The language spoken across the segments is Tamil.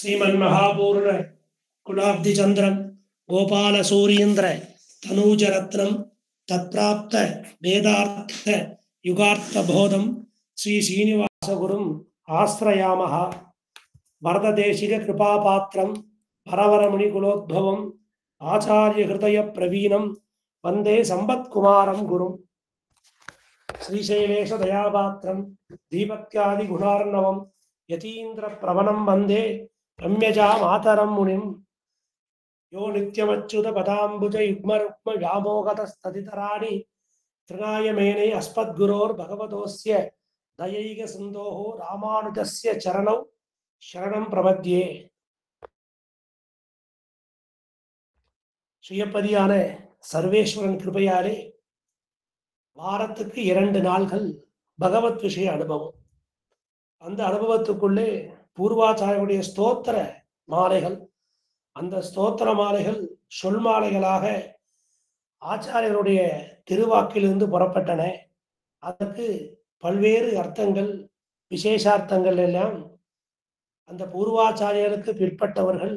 श्रीमन्महापूर्ण कुलाब्धि चंद्रम गोपाल सूरीन्द्र तनूजरत्नम तत्प्राप्त वेदार्थ युगार्थ बोधम श्री श्रीनिवास गुरुम आश्रयामः वरददेशिक कृपापात्रम परवरमुनि कुलोद्भवम आचार्य हृदय प्रवीणम वंदे संपत्कुमारम गुरुम श्रीशैलेश दयापात्रम दीपत्यादि गुणार्णवम यतीन्द्र प्रवणम वंदे रम्यजा मातरम मुनिम यो नित्यमच्युत पदाम्बुज युग्म रुक्म व्यामोगतस्तदितराणि तृणाय मेने अस्मद्गुरोर्भगवतोस्य दयैक सिन्धोः रामानुजस्य चरणौ शरणं प्रपद्ये. சுயப்பதியான சர்வேஸ்வரன் கிருபையாலே வாரத்துக்கு 2 நாள்கள் பகவத் விஷய அனுபவம். அந்த அனுபவத்துக்குள்ளே பூர்வாச்சாரியருடைய ஸ்தோத்திர மாலைகள், அந்த ஸ்தோத்திர மாலைகள் சொல் மாலைகளாக ஆச்சாரியருடைய திருவாக்கிலிருந்து புறப்பட்டன. அதற்கு பல்வேறு அர்த்தங்கள், விசேஷார்த்தங்கள் எல்லாம் அந்த பூர்வாச்சாரியருக்கு பிற்பட்டவர்கள்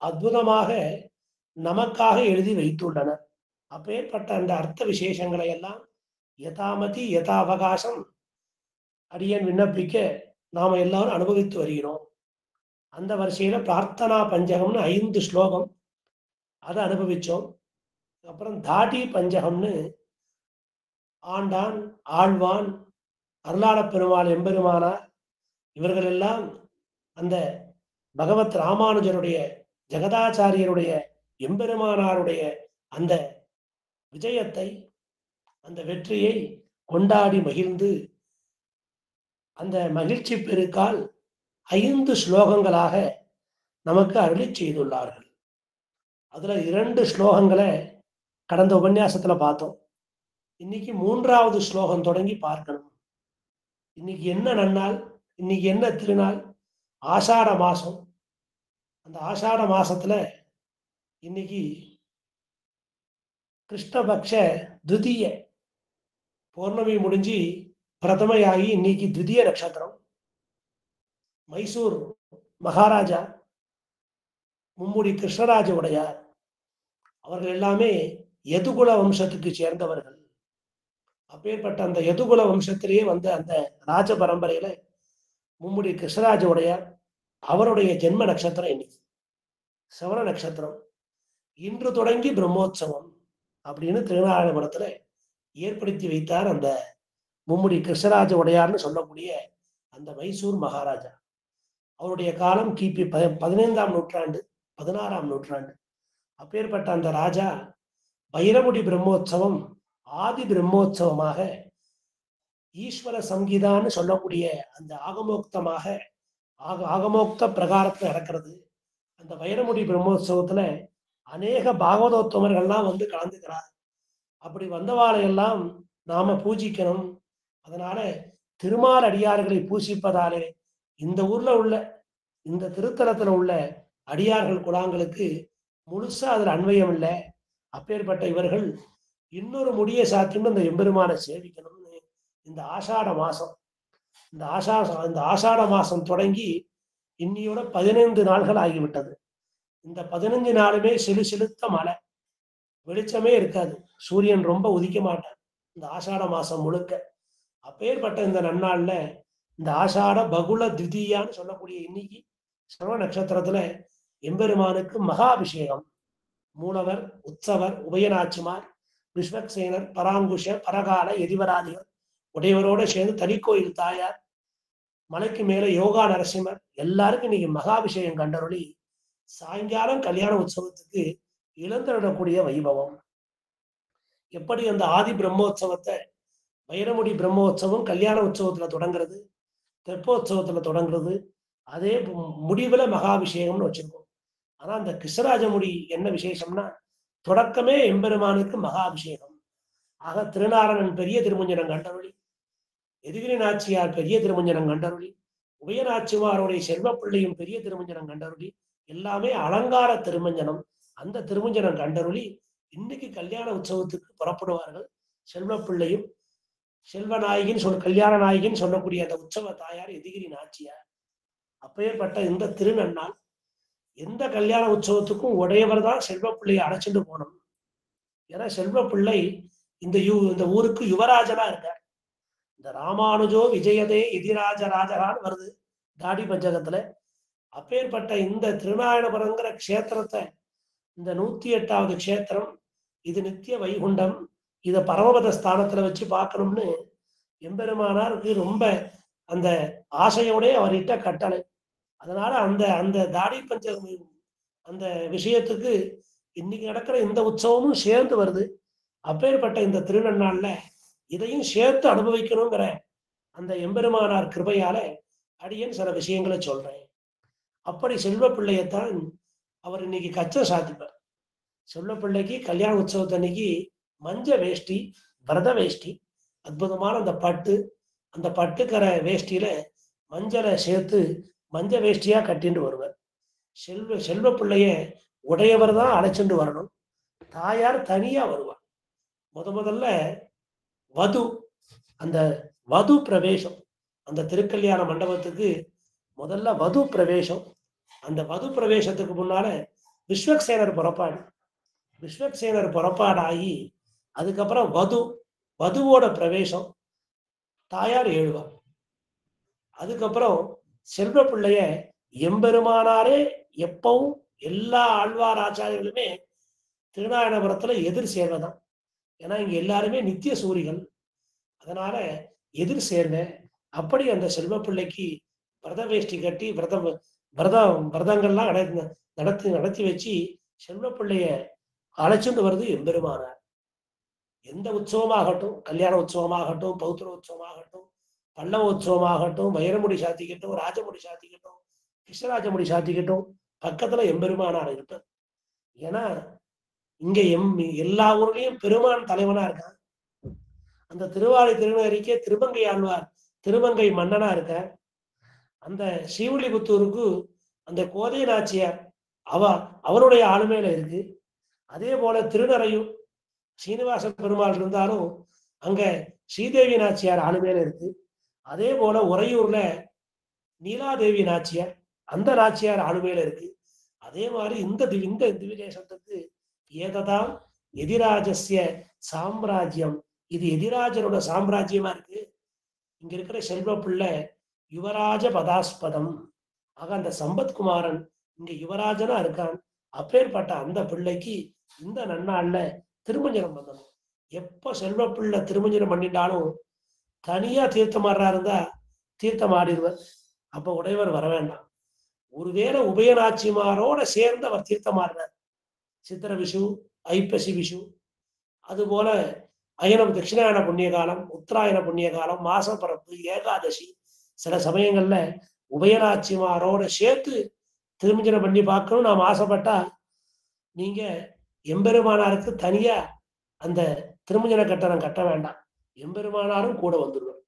அற்புதமாக நமக்காக எழுதி வைத்துள்ளனர். அப்பேற்பட்ட அந்த அர்த்த விசேஷங்களை எல்லாம் யதாமதி யதா அவகாசம் அடியன் விண்ணப்பிக்க நாம எல்லாரும் அனுபவித்து வருகிறோம். அந்த வரிசையில பிரார்த்தனா பஞ்சகம்னு 5 ஸ்லோகம் அதை அனுபவிச்சோம். அப்புறம் தாடி பஞ்சகம்னு ஆண்டான், ஆழ்வான், அருளாள பெருமாள், எம்பெருமானார் இவர்கள் எல்லாம் அந்த பகவத் ராமானுஜருடைய, ஜெகதாச்சாரியருடைய, எம்பெருமானாருடைய அந்த விஜயத்தை, அந்த வெற்றியை கொண்டாடி மகிழ்ந்து அந்த மகிழ்ச்சி பெருக்கால் 5 ஸ்லோகங்களாக நமக்கு அருளி செய்துள்ளார்கள். அதுல 2 ஸ்லோகங்களை கடந்த உபன்யாசத்துல பார்த்தோம். இன்னைக்கு 3வது ஸ்லோகம் தொடங்கி பார்க்கணும். இன்னைக்கு என்ன நன்னாள், இன்னைக்கு என்ன திருநாள்? ஆஷாட மாசம். அந்த ஆஷாட மாசத்துல இன்னைக்கு கிருஷ்ணபக்ஷ துதிய பௌர்ணமி முடிஞ்சு பிரதமையாகி இன்னைக்கு துதிய நட்சத்திரம். மைசூர் மகாராஜா மும்முடி கிருஷ்ணராஜ உடையார் அவர்கள் எல்லாமே யதுகுல வம்சத்துக்கு சேர்ந்தவர்கள். அப்பேற்பட்ட அந்த யதுகுல வம்சத்திலேயே வந்த அந்த ராஜ பரம்பரையில மும்முடி கிருஷ்ணராஜ உடையார் அவருடைய ஜென்ம நட்சத்திரம் இன்னைக்கு சவர நட்சத்திரம். இன்று தொடங்கி பிரம்மோற்சவம் அப்படின்னு திருநாராயணபுரத்துல ஏற்படுத்தி வைத்தார் அந்த மும்முடி கிருஷ்ணராஜ உடையார்னு சொல்லக்கூடிய அந்த மைசூர் மகாராஜா. அவருடைய காலம் கிபி 15ஆம் நூற்றாண்டு, 16ஆம் நூற்றாண்டு. அப்பேற்பட்ட அந்த ராஜா வைரமுடி பிரம்மோற்சவம் ஆதி பிரம்மோற்சவமாக ஈஸ்வர சங்கீதான்னு சொல்லக்கூடிய அந்த ஆகமோக்தமாக ஆகமோக்த பிரகாரத்தில் நடக்கிறது. அந்த வைரமுடி பிரம்மோற்சவத்துல அநேக பாகவதோத்தமர்கள்லாம் வந்து கலந்துக்கிறார். அப்படி வந்தவாளை எல்லாம் நாம பூஜிக்கணும். அதனால திருமால் அடியார்களை பூசிப்பதாலே இந்த ஊர்ல உள்ள, இந்த திருத்தலத்துல உள்ள அடியார்கள் குலாங்களுக்கு முழுசா அதுல அன்வயம் இல்லை. அப்பேற்பட்ட இவர்கள் இன்னொரு முடியை சாத்தின்னு இந்த எம்பெருமானை சேவிக்கணும்னு இந்த ஆஷாட மாசம், இந்த ஆஷாட மாசம் தொடங்கி இன்னியோட 15 நாள்கள் ஆகிவிட்டது. இந்த 15 நாளுமே சிலுத்த மழை, வெளிச்சமே இருக்காது. சூரியன் ரொம்ப உதிக்க மாட்டார் இந்த ஆஷாட மாசம் முழுக்க. அப்பேற்பட்ட இந்த நன்னாள்ல இந்த ஆஷாட பகுல திதியான்னு சொல்லக்கூடிய இன்னைக்கு சர்வ நட்சத்திரத்துல எம்பெருமானுக்கு மகாபிஷேகம். மூலவர், உற்சவர், உபயநாச்சிமார், விஸ்வக்சேனர், பராங்குஷ, பரகால, எதிவராதிகள் உடையவரோட சேர்ந்து தனிக்கோயில் தாயார், மலைக்கு மேல யோகா நரசிம்மர் எல்லாருக்கும் இன்னைக்கு மகாபிஷேகம் கண்டருளி சாயங்காலம் கல்யாண உற்சவத்துக்கு இழந்துடக்கூடிய வைபவம். எப்படி அந்த ஆதி பிரம்மோற்சவத்தை வைரமுடி பிரம்மோற்சவம் கல்யாண உற்சவத்துல தொடங்குறது, தெப்போற்சவத்துல தொடங்குறது, அதே முடிவுல மகாபிஷேகம்னு வச்சிருக்கோம். ஆனா அந்த கிருஷ்ணராஜ முடி என்ன விசேஷம்னா தொடக்கமே எம்பெருமானுக்கு மகாபிஷேகம். ஆக திருநாரணன் பெரிய திருமஞ்சனம் கண்டருளி, எதிகிரி நாச்சியார் பெரிய திருமஞ்சனம் கண்டருளி, உபயநாச்சிமாருடைய செல்வ பிள்ளையும் பெரிய திருமஞ்சனம் கண்டருளி, எல்லாமே அலங்கார திருமஞ்சனம். அந்த திருமஞ்சனம் கண்டருளி இன்னைக்கு கல்யாண உற்சவத்துக்கு புறப்படுவார்கள். செல்வ பிள்ளையும் செல்வநாயகின்னு கல்யாண நாயகின்னு சொல்லக்கூடிய அந்த உற்சவ தாயார் எதிகிரி நாச்சியார். அப்பேற்பட்ட இந்த திருநன்னாள் எந்த கல்யாண உற்சவத்துக்கும் உடையவர் தான் செல்வ பிள்ளையை அழைச்சிட்டு போகணும். ஏன்னா செல்வ பிள்ளை இந்த ஊருக்கு யுவராஜனா இருக்கார். இந்த ராமானுஜோ விஜயதே எதிராஜ ராஜரான்னு வருது தாடி பஞ்சகத்துல. அப்பேற்பட்ட இந்த திருநாராயணபுரங்கிற க்ஷேத்திரத்தை, இந்த 108வது க்ஷேத்திரம், இது நித்திய வைகுண்டம், இதை பரமபத ஸ்தானத்துல வச்சு பார்க்கணும்னு எம்பெருமானாருக்கு ரொம்ப அந்த ஆசையோட அவர்கிட்ட கட்டளை. அதனால அந்த அந்த தாடி பஞ்சகம் அந்த விஷயத்துக்கு இன்னைக்கு நடக்கிற இந்த உற்சவமும் சேர்ந்து வருது. அப்பேற்பட்ட இந்த திருநன்னாள்ல இதையும் சேர்த்து அனுபவிக்கணுங்கிற அந்த எம்பெருமானார் கிருபையால அடியேன் சில விஷயங்களை சொல்றேன். அப்படி செல்வ பிள்ளையத்தான் அவர் இன்னைக்கு கச்சம் சாத்திப்பார். செல்வ பிள்ளைக்கு கல்யாண உற்சவத்தன்னைக்கு மஞ்ச வேஷ்டி, விரத வேஷ்டி, அற்புதமான அந்த பட்டுக்கர வேஷ்டியில மஞ்சளை சேர்த்து மஞ்ச வேஷ்டியா கட்டிட்டு வருவார். செல்வ பிள்ளைய உடையவர் தான் அழைச்சிட்டு வரணும். தாயார் தனியா வருவார். முதல்ல அந்த வது பிரவேசம், அந்த திருக்கல்யாண மண்டபத்துக்கு முதல்ல வது பிரவேசம். அந்த வது பிரவேசத்துக்கு முன்னால விஸ்வக்சேனர் புறப்பாடாகி அதுக்கப்புறம் வதுவோட பிரவேசம், தாயார் எழுவார். அதுக்கப்புறம் செல்வ பிள்ளைய எம்பெருமானாரே எப்பவும் எல்லா ஆழ்வார் ஆச்சாரியர்களுமே திருநாராயணபுரத்துல எதிர் சேர்வதான். ஏன்னா இங்க எல்லாருமே நித்திய சூரிகள், அதனால எதிர் சேர்வேன். அப்படி அந்த செல்வ பிள்ளைக்கு விரத வேஷ்டி கட்டி விரதங்கள்லாம் நடத்தி வச்சு செல்வ பிள்ளைய அழைச்சிட்டு வருது எம்பெருமானார். எந்த உற்சவமாகட்டும், கல்யாண உற்சவமாகட்டும், பௌத்திர உற்சவமாகட்டும், பல்லவ உற்சவமாகட்டும், வைரமுடி சாத்திக்கட்டும், ராஜமுடி சாத்திக்கட்டும், கிருஷ்ணராஜமுடி சாத்திக்கட்டும், பக்கத்துல எம்பெருமானார் இருப்பார். ஏன்னா இங்க எல்லா ஊர்லயும் பெருமான் தலைவனா இருக்கான். அந்த திருவாரி திருநகரிக்கே திருமங்கை ஆழ்வார் திருமங்கை மன்னனா இருக்க. அந்த ஸ்ரீவில்லிபுத்தூருக்கு அந்த கோதை நாச்சியார் அவருடைய ஆளுமையில இருக்கு. அதே போல திருநறையும் சீனிவாச பெருமாள் இருந்தாலும் அங்க ஸ்ரீதேவி நாச்சியார் ஆளுமையில இருக்கு. அதே போல உறையூர்ல நீலாதேவி நாச்சியார், அந்த நாச்சியார் ஆளுமையில இருக்கு. அதே மாதிரி இந்த திவ்யதேசத்துக்கு ஏததான் எதிராஜஸ்ய சாம்ராஜ்யம், இது எதிராஜரோட சாம்ராஜ்யமா இருக்கு. இங்க இருக்கிற செல்வ பிள்ளை யுவராஜ பதாஸ்பதம். ஆக அந்த சம்பத்குமாரன் இங்க யுவராஜனா இருக்கான். அப்பேற்பட்ட அந்த பிள்ளைக்கு இந்த நன்னாள்ல திருமஞ்சனம் பண்ணணும். எப்ப செல்வ பிள்ளை திருமஞ்சனம் பண்ணிட்டாலும் தனியா தீர்த்தமாடுறா இருந்தா தீர்த்தம் ஆடிடுவர். அப்ப உடையவர் வர வேண்டாம். ஒருவேளை உபயநாச்சிமாரோட சேர்ந்து அவர் தீர்த்தமாடுறார். சித்திர விஷு, ஐப்பசி விஷு, அதுபோல அயனம் தட்சிணாயன புண்ணிய காலம், உத்தராயண புண்ணிய காலம், மாசப்பரப்பு, ஏகாதசி, சில சமயங்கள்ல உபயநாச்சிமாரோட சேர்த்து திருமஞ்சனம் பண்ணி பார்க்கணும் நாம் ஆசைப்பட்டா நீங்க எம்பெருமானாருக்கு தனியா அந்த திருமஞ்சன கட்டணம் கட்ட வேண்டாம். எம்பெருமானாரும் கூட வந்துடுவார்.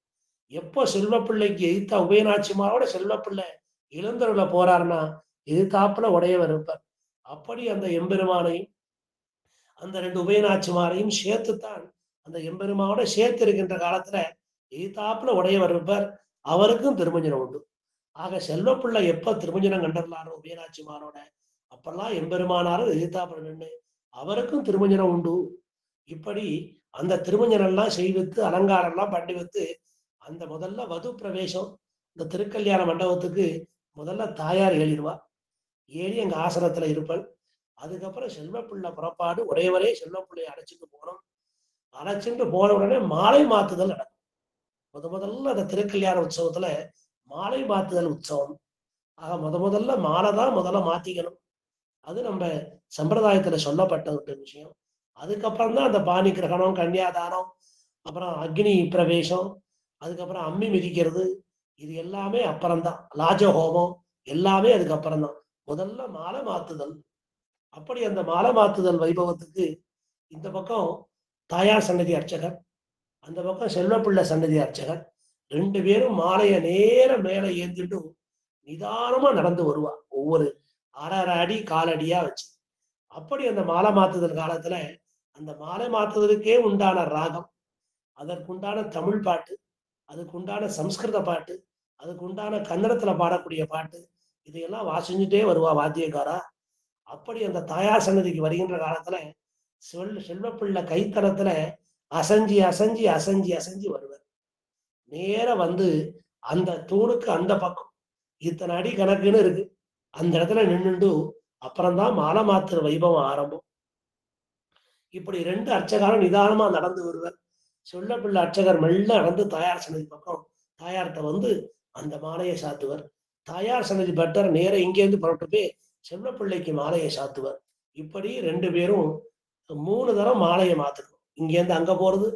எப்போ செல்வ பிள்ளைக்கு எதிர்த்தா உபயநாச்சிமாரோட செல்வ பிள்ளை இளந்தருள போறாருன்னா எதிர்த்தாப்புல உடையவர் இருப்பார். அப்படி அந்த எம்பெருமானையும் அந்த 2 உபயநாச்சிமாரையும் சேர்த்துத்தான் அந்த எம்பெருமானோட சேர்த்து இருக்கின்ற காலத்துல எதிர்த்தாப்புல உடையவர் இருப்பார். அவருக்கும் திருமஞ்சனம் உண்டு. ஆக செல்வ பிள்ளை எப்ப திருமஞ்சனம் கண்டர்லாரோ உபயநாச்சிமாரோட அப்பெல்லாம் எம்பெருமானாரும் எதிர்த்தாப்புல நின்று அவருக்கும் திருமஞ்சனம் உண்டு. இப்படி அந்த திருமஞ்சனம் எல்லாம் செய்வித்து அலங்காரம் எல்லாம் பண்ணி வைத்து அந்த முதல்ல வது பிரவேசம், இந்த திருக்கல்யாண மண்டபத்துக்கு முதல்ல தாயார் ஏறிடுவா. ஏறி எங்க ஆசனத்துல இருப்பள். அதுக்கப்புறம் செல்வ பிள்ளை புறப்பாடு, உடையவரே செல்வ பிள்ளையை அழைச்சிட்டு போனோம். அழைச்சிட்டு போன உடனே மாலை மாத்துதல் நடக்கும். முதல்ல அந்த திருக்கல்யாண உற்சவத்துல மாலை மாத்துதல் உற்சவம். ஆக முதல்ல மாலை தான் முதல்ல மாத்திக்கணும். அது நம்ம சம்பிரதாயத்துல சொல்லப்பட்ட ஒரு விஷயம். அதுக்கப்புறம் தான் அந்த பாணி கிரகணம், கன்னியாதானம், அப்புறம் அக்னி பிரவேசம், அதுக்கப்புறம் அம்மி மிதிக்கிறது, இது எல்லாமே அப்புறம்தான். லாஜஹோமம் எல்லாமே அதுக்கப்புறம் தான். முதல்ல மாலை மாத்துதல். அப்படி அந்த மாலை மாத்துதல் வைபவத்துக்கு இந்த பக்கம் தாயார் சன்னதி அர்ச்சகர், அந்த பக்கம் செல்வப்பிள்ளை சன்னதி அர்ச்சகர் 2 பேரும் மாலையை நேர மேல ஏந்திட்டு நிதானமா நடந்து வருவா. ஒவ்வொரு 1/2 அடி காலடியா வச்சு. அப்படி அந்த மாலை மாத்துதல் காலத்துல அந்த மாலை மாத்துதலுக்கே உண்டான ராகம், அதற்குண்டான தமிழ் பாட்டு, அதுக்கு உண்டான சம்ஸ்கிருத பாட்டு, அதுக்கு உண்டான கன்னடத்துல பாடக்கூடிய பாட்டு, இதையெல்லாம் வாசிச்சுட்டே வருவா வாத்தியக்காரா. அப்படி அந்த தாயார் சன்னதிக்கு வருகின்ற காலத்துல செல்வப்பிள்ளை கைத்தலத்துல அசஞ்சி அசஞ்சி அசஞ்சி அசஞ்சி வருவார். நேர வந்து அந்த தூணுக்கு அந்த பக்கம் இத்தனை அடி கணக்குன்னு இருக்கு. அந்த இடத்துல நின்னுண்டு அப்புறம்தான் மாலை மாத்துற வைபவம் ஆரம்பம். இப்படி 2 அர்ச்சகாரும் நிதானமா நடந்து வருவர். செல்லப்பிள்ளை அர்ச்சகர் மெல்ல நடந்து தாயார் சன்னதி பக்கம் தாயார்கிட்ட வந்து அந்த மாலையை சாத்துவர். தாயார் சன்னதி பட்டர் நேர இங்கேருந்து புறப்பட்டு போய் செல்லப்பிள்ளைக்கு மாலையை சாத்துவர். இப்படி 2 பேரும் 3 தரம் மாலையை மாத்தணும். இங்கேருந்து அங்க போறது,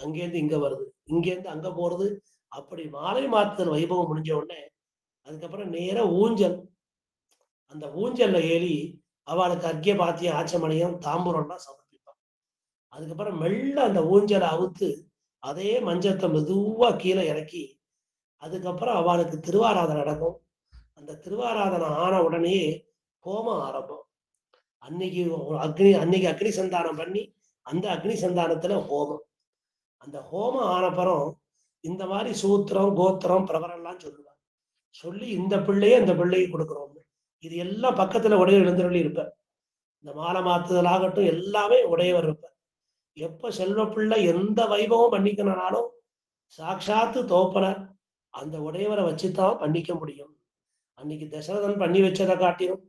அங்கேருந்து இங்க வருது, இங்கேருந்து அங்க போறது. அப்படி மாலை மாத்துதல் வைபவம் முடிஞ்ச உடனே அதுக்கப்புறம் நேர ஊஞ்சல். அந்த ஊஞ்சல்ல ஏறி அவளுக்கு அர்க்கிய பாத்தியம் ஆச்சமணியம் தாம்பூரம்லாம் சமர்ப்பிப்பான். அதுக்கப்புறம் மெல்ல அந்த ஊஞ்சலை அவுத்து அதே மஞ்சத்தை மெதுவா கீழே இறக்கி அதுக்கப்புறம் அவளுக்கு திருவாராதனை நடக்கும். அந்த திருவாராதனை ஆன உடனே ஹோமம் ஆரம்பம். அன்னைக்கு அக்னி சந்தானம் பண்ணி அந்த அக்னி சந்தானத்துல ஹோமம். அந்த ஹோமம் ஆனப்புறம் இந்த மாதிரி சூத்திரம் கோத்திரம் பிரபரெல்லாம் சொல்லுவாங்க. சொல்லி இந்த பிள்ளையை இந்த பிள்ளையை கொடுக்குறோம். இது எல்லாம் பக்கத்துல உடைய எழுந்தருளி இருப்பார். இந்த மாலை மாத்துதலாகட்டும் எல்லாமே உடையவர் இருப்பார். எப்ப செல்வ பிள்ளை எந்த வைபவம் பண்ணிக்கணும்னாலும் சாட்சாத்து தோப்பனர் அந்த உடையவரை வச்சுதான் பண்ணிக்க முடியும். அன்னைக்கு தசரதன் பண்ணி வச்சதை காட்டிலும்,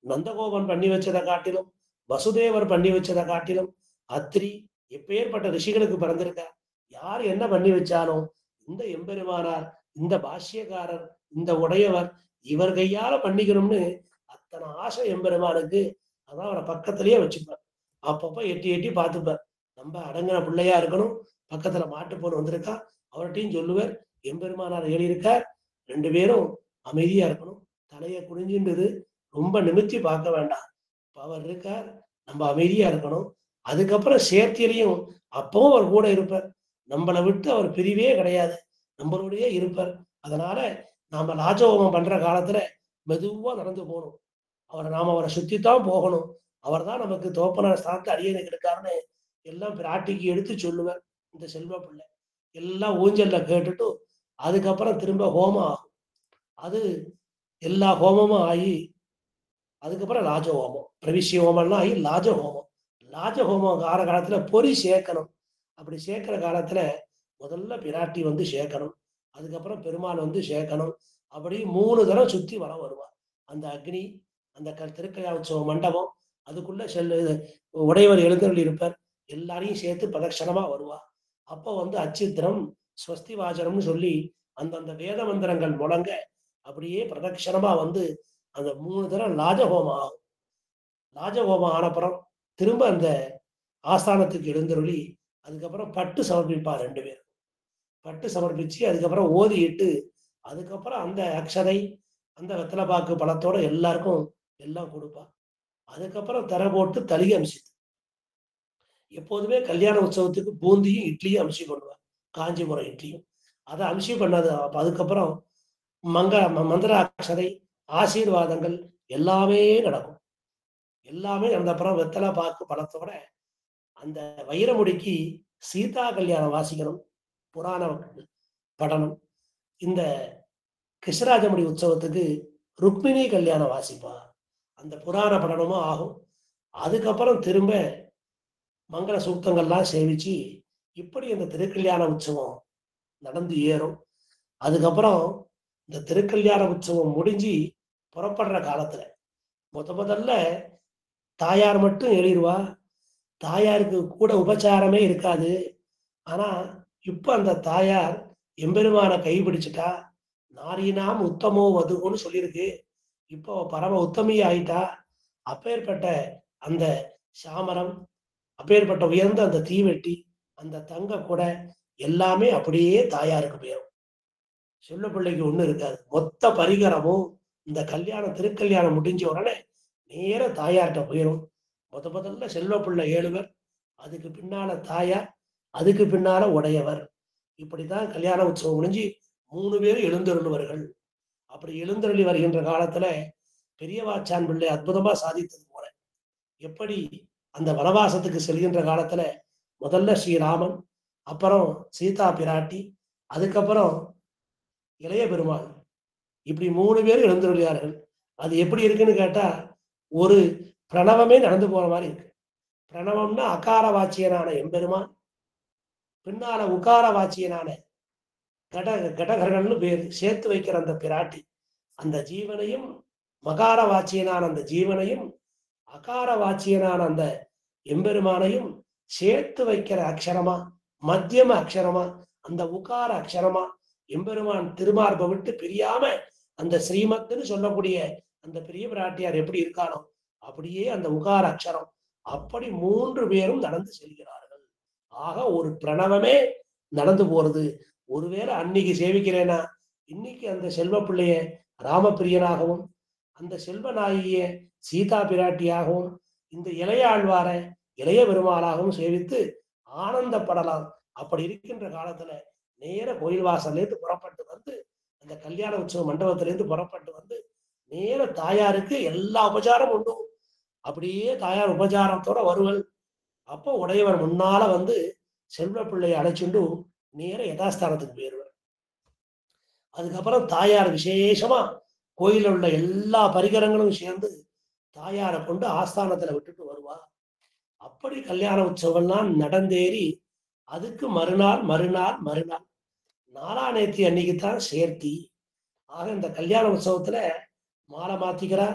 நந்தகோபன் பண்ணி வச்சதை காட்டிலும், வசுதேவர் பண்ணி வச்சதை காட்டிலும், அத்திரி எப்பேற்பட்ட ரிஷிகளுக்கு பிறந்திருக்க யார் என்ன பண்ணி வச்சாலும் இந்த எம்பெருமானார், இந்த பாஷ்யக்காரர், இந்த உடையவர் இவர் கையால பண்ணிக்கணும்னு அத்தனை ஆசை எம்பெருமானுக்கு. அதான் அவரை பக்கத்திலேயே வச்சுப்பார். அப்பப்ப எட்டி எட்டி பார்த்துப்பார். நம்ம அடங்கின பிள்ளையா இருக்கணும். பக்கத்துல மாட்டு போன் வந்திருக்கா அவர்கிட்டையும் சொல்லுவார். எம்பெருமானார் எழுதியிருக்கார். 2 பேரும் அமைதியா இருக்கணும். தலையை குனிஞ்சின்றது ரொம்ப நிமித்தி பார்க்க வேண்டாம். அவர் இருக்கார், நம்ம அமைதியா இருக்கணும். அதுக்கப்புறம் சேர்த்திலையும் அப்பவும் அவர் கூட இருப்பார். நம்மளை விட்டு அவர் பிரிவே கிடையாது, நம்மளுடைய இருப்பார். அதனால நாம ராஜஹோமம் பண்ற காலத்துல மெதுவா நடந்து போகணும். அவரை சுத்தித்தான் போகணும். அவர் தான் நமக்கு தோப்பனார் ஸ்தானத்தை அடியனுக்கு இருக்காருன்னு எல்லாம் பிராட்டிக்கு எடுத்து சொல்லுவார். இந்த செல்வ பிள்ளை எல்லாம் ஊஞ்சல்ல கேட்டுட்டு அதுக்கப்புறம் திரும்ப ஹோமம் ஆகும். அது எல்லா ஹோமமும் ஆகி அதுக்கப்புறம் ராஜஹோமம், பிரவிஷ்ய ஹோமம்லாம் ஆகி ராஜஹோமம். ராஜஹோமம் ஆற காலத்துல பொறி சேர்க்கணும். அப்படி சேர்க்கிற காலத்துல முதல்ல பிராட்டி வந்து சேர்க்கணும். அதுக்கப்புறம் பெருமாள் வந்து சேர்க்கணும். அப்படி 3 தரம் சுத்தி வரம் வருவார். அந்த அக்னி, அந்த திருக்கல்யாண உற்சவ மண்டபம், அதுக்குள்ள உடையவர் எழுந்தருளி இருப்பார். எல்லாரையும் சேர்த்து பிரதட்சணமா வருவா. அப்போ வந்து அச்சித்திரம் ஸ்வஸ்தி வாசனம்னு சொல்லி அந்தந்த வேத மந்திரங்கள் முழங்க அப்படியே பிரதட்சணமா வந்து அந்த 3 தரம் ராஜஹோமம் ஆகும். ராஜஹோமம் ஆனப்புறம் திரும்ப அந்த ஆஸ்தானத்துக்கு எழுந்தருளி அதுக்கப்புறம் பட்டு சமர்ப்பிப்பார். 2 பேரும் பட்டு சமர்ப்பிச்சு அதுக்கப்புறம் ஓதிட்டு அதுக்கப்புறம் அந்த அக்ஷதை அந்த வெத்தலைப்பாக்கு பழத்தோட எல்லாருக்கும் எல்லாம் கொடுப்பா. அதுக்கப்புறம் தர போட்டு தலிகை அமிச்சிது. எப்போதுமே கல்யாண உற்சவத்துக்கு பூந்தியும் இட்லியும் அமிச்சு பண்ணுவார். காஞ்சிபுரம் இட்லியும் அதை அமிச்சு பண்ணது. அதுக்கப்புறம் மந்திராட்சதை ஆசீர்வாதங்கள் எல்லாமே நடக்கும். எல்லாமே நடந்தப்புறம் வெத்தலை பாக்கு பழத்தோட அந்த வைரமுடிக்கு சீதா கல்யாணம் வாசிக்கணும், புராண படனம். இந்த கிருஷ்ணராஜமுடி உற்சவத்துக்கு ருக்மிணி கல்யாணம் வாசிப்பா. அந்த புராண படனமும் ஆகும். அதுக்கப்புறம் திரும்ப மங்கள சூக்தங்கள்லாம் சேவிச்சு இப்படி அந்த திருக்கல்யாண உற்சவம் நடந்து ஏறும். அதுக்கப்புறம் இந்த திருக்கல்யாண உற்சவம் முடிஞ்சு புறப்படுற காலத்துல முதல்ல தாயார் மட்டும் எழுதிடுவா. தாயாருக்கு கூட உபச்சாரமே இருக்காது. ஆனா இப்ப அந்த தாயார் எம்பெருமான கைபிடிச்சிட்டா. நாரீனாம் உத்தமோ வதுன்னு சொல்லியிருக்கு. இப்போ பரம உத்தமி ஆயிட்டா. அப்பேற்பட்ட அந்த சாமரம், அப்பேற்பட்ட உயர்ந்த அந்த தீவெட்டி, அந்த தங்க கூட எல்லாமே அப்படியே தாயாருக்கு போயிடும். சொல்ல பிள்ளைக்கு ஒண்ணு இருக்காது. மொத்த பரிகரமும் இந்த திருக்கல்யாணம் முடிஞ்ச உடனே நேர தாயார்கிட்ட போயிடும். முதல்ல செல்வ பிள்ளை 7 பேர், அதுக்கு பின்னால தாயார், அதுக்கு பின்னால உடையவர். இப்படித்தான் கல்யாண உற்சவம் முடிஞ்சு 3 பேரும் எழுந்தருளுவர்கள். அப்படி எழுந்தருளி வருகின்ற காலத்துல பெரியவாச்சான் பிள்ளை அற்புதமா சாதித்தது போல, எப்படி அந்த வனவாசத்துக்கு செல்கின்ற காலத்துல முதல்ல ஸ்ரீராமன், அப்புறம் சீதா பிராட்டி, அதுக்கப்புறம் இளைய பெருமாள், இப்படி 3 பேரும் எழுந்தருளியார்கள். அது எப்படி இருக்குன்னு கேட்டா ஒரு பிரணவமே நடந்து போற மாதிரி இருக்கு. பிரணவம்னா அகார வாச்சியனான எம்பெருமான், பின்னால உகார வாச்சியனான கடகர்கள்னு பேரு சேர்த்து வைக்கிற அந்த பிராட்டி, அந்த ஜீவனையும் மகார வாச்சியனான அந்த ஜீவனையும் அகார வாச்சியனான அந்த எம்பெருமானையும் சேர்த்து வைக்கிற அக்ஷரமா, மத்தியம அக்ஷரமா, அந்த உகார அக்ஷரமா எம்பெருமான் திருமார்பை விட்டு பிரியாம அந்த ஸ்ரீமத்துன்னு சொல்லக்கூடிய அந்த பெரிய பிராட்டியார் எப்படி இருக்கானோ அப்படியே அந்த உகார அக்ஷரம் அப்படி 3 பேரும் நடந்து செல்கிறார்கள். ஆக ஒரு பிரணவமே நடந்து போறது. ஒருவேளை அன்னைக்கு சேவிக்கிறேன்னா இன்னைக்கு அந்த செல்வ பிள்ளைய ராமபிரியனாகவும் அந்த செல்வநாயகிய சீதா பிராட்டியாகவும் இந்த இளைய ஆழ்வார இளைய பெருமாளாகவும் சேவித்து ஆனந்தப்படலாம். அப்படி இருக்கின்ற காலத்துல நேர கோயில் வாசல்லேருந்து புறப்பட்டு வந்து அந்த கல்யாண உற்சவ மண்டபத்திலேருந்து புறப்பட்டு வந்து நேர தாயாருக்கு எல்லா உபச்சாரம் உண்டு. அப்படியே தாயார் உபச்சாரத்தோட வருவல். அப்போ உடையவர் முன்னால வந்து செல்வ பிள்ளையை அழைச்சுண்டு நேர யதாஸ்தானத்துக்கு போயிருவார். அதுக்கப்புறம் தாயார் விசேஷமா கோயில உள்ள எல்லா பரிகரங்களும் சேர்ந்து தாயாரை கொண்டு ஆஸ்தானத்துல விட்டுட்டு வருவா. அப்படி கல்யாண உற்சவம்லாம் நடந்தேறி அதுக்கு மறுநாள் மறுநாள் மறுநாள் நாளாநேத்தி அன்னைக்குத்தான் சேர்த்தி. ஆக இந்த கல்யாண உற்சவத்துல மாலை மாத்திக்கிறா,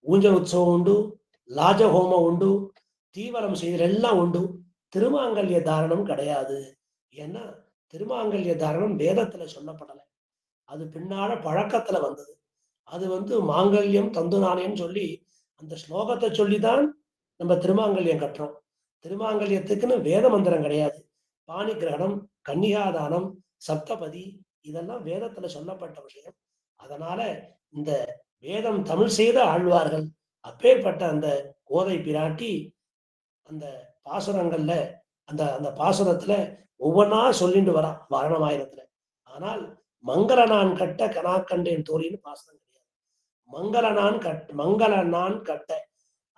ஊஞ்சல் உற்சவம் உண்டு, லாஜஹோமம் உண்டு, தீவரம் செய்தல் எல்லாம் உண்டு. திருமாங்கல்ய தாரணம் கிடையாது. ஏன்னா திருமாங்கல்ய தாரணம் வேதத்துல சொல்லப்படலை, அது பின்னால பழக்கத்துல வந்தது. அது வந்து மாங்கல்யம் தந்து நாணயம் சொல்லி அந்த ஸ்லோகத்தை சொல்லிதான் நம்ம திருமாங்கல்யம் கட்டுறோம். திருமாங்கல்யத்துக்குன்னு வேத மந்திரம் கிடையாது. பாணி கிரகணம், கன்னிகாதானம், சப்தபதி இதெல்லாம் வேதத்துல சொல்லப்பட்ட விஷயம். அதனால இந்த வேதம் தமிழ் செய்த ஆழ்வார்கள் அப்பேற்பட்ட அந்த கோதை பிராட்டி அந்த பாசுரங்கள்ல அந்த அந்த பாசுரத்துல ஒவ்வொன்னா சொல்லிட்டு வரா வாரணமாயிரத்துல. ஆனால் மங்கள நான் கட்ட கனா கண்டேன் தோழின்னு பாசுரம் கிடையாது. மங்கள நான் கட்ட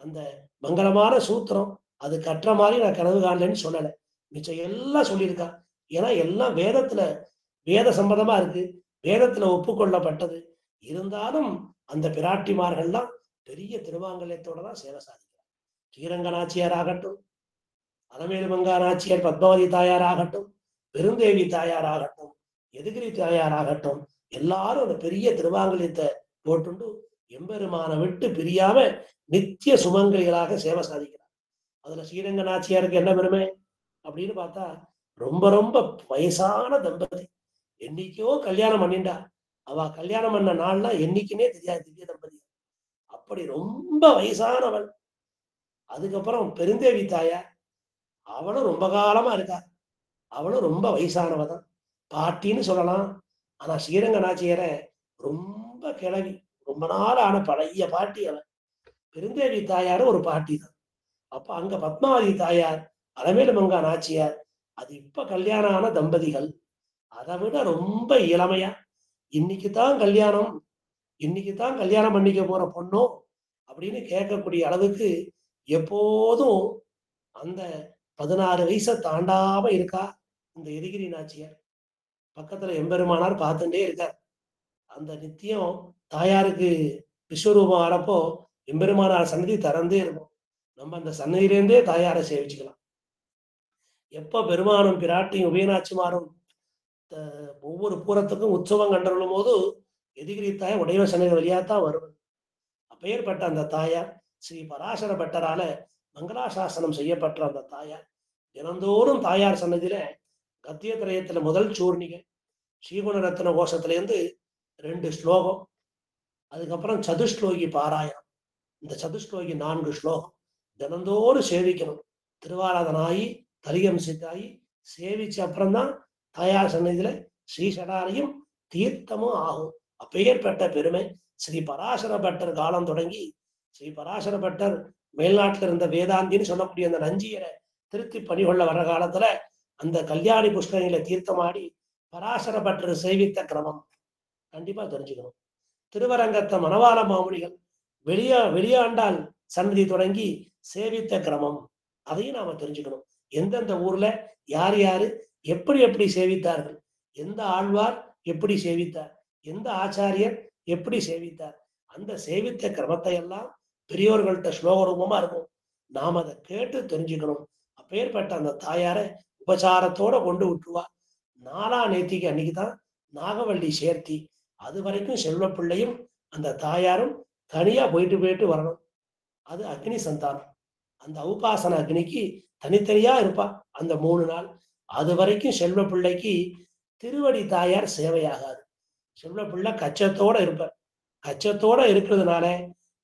அந்த மங்களமான சூத்திரம் அது கட்டுற மாதிரி நான் கனவு காணலன்னு சொல்லல. மிச்சம் எல்லாம் சொல்லியிருக்கா. ஏன்னா எல்லாம் வேதத்துல வேத சம்பந்தமா இருக்கு, வேதத்துல ஒப்புக்கொள்ளப்பட்டது. இருந்தாலும் அந்த பிராட்டிமார்கள்லாம் பெரிய திருமாங்கல்யத்தோட தான் சேவை சாதிக்கிறார். ஸ்ரீரங்க நாச்சியார் ஆகட்டும், அலமேலுமங்கா நாச்சியார் பத்மாவதி தாயார் ஆகட்டும், பெருந்தேவி தாயார் ஆகட்டும், எதுகிரி தாயார் ஆகட்டும், எல்லாரும் அந்த பெரிய திருமாங்கல்யத்தை போட்டுண்டு எம்பெருமான விட்டு பிரியாம நித்திய சுமங்கலிகளாக சேவை சாதிக்கிறார். அதுல ஸ்ரீரங்க நாச்சியாருக்கு என்ன பெருமை அப்படின்னு பார்த்தா ரொம்ப ரொம்ப வயசான தம்பதி. என்னைக்கோ கல்யாணம் பண்ணிண்டா. அவ கல்யாணம் பண்ண நாள்லாம் என்னைக்குன்னே தெரியாது திவ்ய தம்பதி. அப்படி ரொம்ப வயசானவள். அதுக்கப்புறம் பெருந்தேவி தாயார், அவளும் ரொம்ப காலமா இருக்கா. அவளும் ரொம்ப வயசானவ தான், பாட்டின்னு சொல்லலாம். ஆனா ஸ்ரீரங்க நாச்சியார ரொம்ப கிழவி, ரொம்ப நாள் ஆன பழைய பாட்டி அவன். பெருந்தேவி தாயாரும் ஒரு பாட்டி தான். அப்ப அங்க பத்மாவதி தாயார், அலமேலுமங்கா நாச்சியார், அது இப்ப கல்யாணம் ஆன தம்பதிகள். அதை விட ரொம்ப இளமையா இன்னைக்குதான் கல்யாணம் பண்ணிக்க போற பொண்ணும் அப்படின்னு கேட்கக்கூடிய அளவுக்கு எப்போதும் அந்த 16 வயசை தாண்டாம இருக்கா இந்த எதிகிரி நாச்சியார். பக்கத்துல எம்பெருமானார் பார்த்துட்டே இருக்கார். அந்த நித்தியம் தாயாருக்கு விஸ்வரூபம் ஆறப்போ எம்பெருமானார் சன்னதி திறந்தே இருக்கும். நம்ம அந்த சன்னதியிலேருந்தே தாயாரை சேவிச்சுக்கலாம். எப்ப பெருமானும் பிராட்டியும் உபயநாச்சிமாரும் ஒவ்வொரு பூரத்துக்கும் உற்சவம் கண்டருளும் போது எதிகிரி தாயார் உடையவ சன்னதி வழியாத்தான் வருவது. அப்பேற்பட்ட அந்த தாயார் ஸ்ரீ பராசர பட்டரால மங்களாசாசனம் செய்யப்பட்ட அந்த தாயார் தினந்தோறும் தாயார் சன்னதியில கத்திய திரயத்துல முதல் சூர்ணிகை, ஸ்ரீகுணரத்ன கோஷத்திலேருந்து 2 ஸ்லோகம், அதுக்கப்புறம் சதுஸ்லோகி பாராயணம். இந்த சதுஸ்லோகி 4 ஸ்லோகம் தினந்தோறும் சேவிக்கணும். திருவாராதனாயி கலிகம் சித்தாயி சேவிச்ச அப்புறம்தான் தாயார் சன்னதியில ஸ்ரீசடாரையும் தீர்த்தமும் ஆகும். அப்பேற்பட்ட பெருமை ஸ்ரீ பராசர பட்டர் காலம் தொடங்கி ஸ்ரீ பராசர பட்டர் மேல்நாட்டில் இருந்த வேதாந்தின்னு சொல்லக்கூடிய அந்த நஞ்சியரை திருத்தி பணிகொள்ள வர்ற காலத்துல அந்த கல்யாணி புஷ்கரிணியில தீர்த்தமாடி பராசர பட்டர் சேவித்த கிரமம் கண்டிப்பா தெரிஞ்சுக்கணும். திருவரங்கத்த மணவாள மாமுனிகள் வெளியாண்டால் சன்னதி தொடங்கி சேவித்த கிரமம் அதையும் நாம தெரிஞ்சுக்கணும். எந்தெந்த ஊர்ல யார் யாரு எப்படி எப்படி சேவித்தார்கள், எந்த ஆழ்வார் எப்படி சேவித்தார், எந்த ஆச்சாரியர் எப்படி சேவித்தார், அந்த சேவித்த கிரமத்தை எல்லாம் பெரியோர்கள்ட்ட ஸ்லோக ரூபமா இருக்கும். நாம் அதை கேட்டு தெரிஞ்சுக்கணும். அப்பேற்பட்ட அந்த தாயாரை உபசாரத்தோட கொண்டு விட்டுருவா. 4ஆம் நேத்திக்கு அன்னைக்குதான் நாகவள்ளி சேர்த்தி. அது வரைக்கும் செல்வ பிள்ளையும் அந்த தாயாரும் தனியா போயிட்டு வரணும். அது அக்னி சந்தானம். அந்த உபாசன அக்னிக்கு தனித்தனியா இருப்பா அந்த 3 நாள். அது வரைக்கும் செல்வ பிள்ளைக்கு திருவடி தாயார் சேவையாகாது. செல்வ பிள்ளை கச்சத்தோட இருப்பார். கச்சத்தோட இருக்கிறதுனால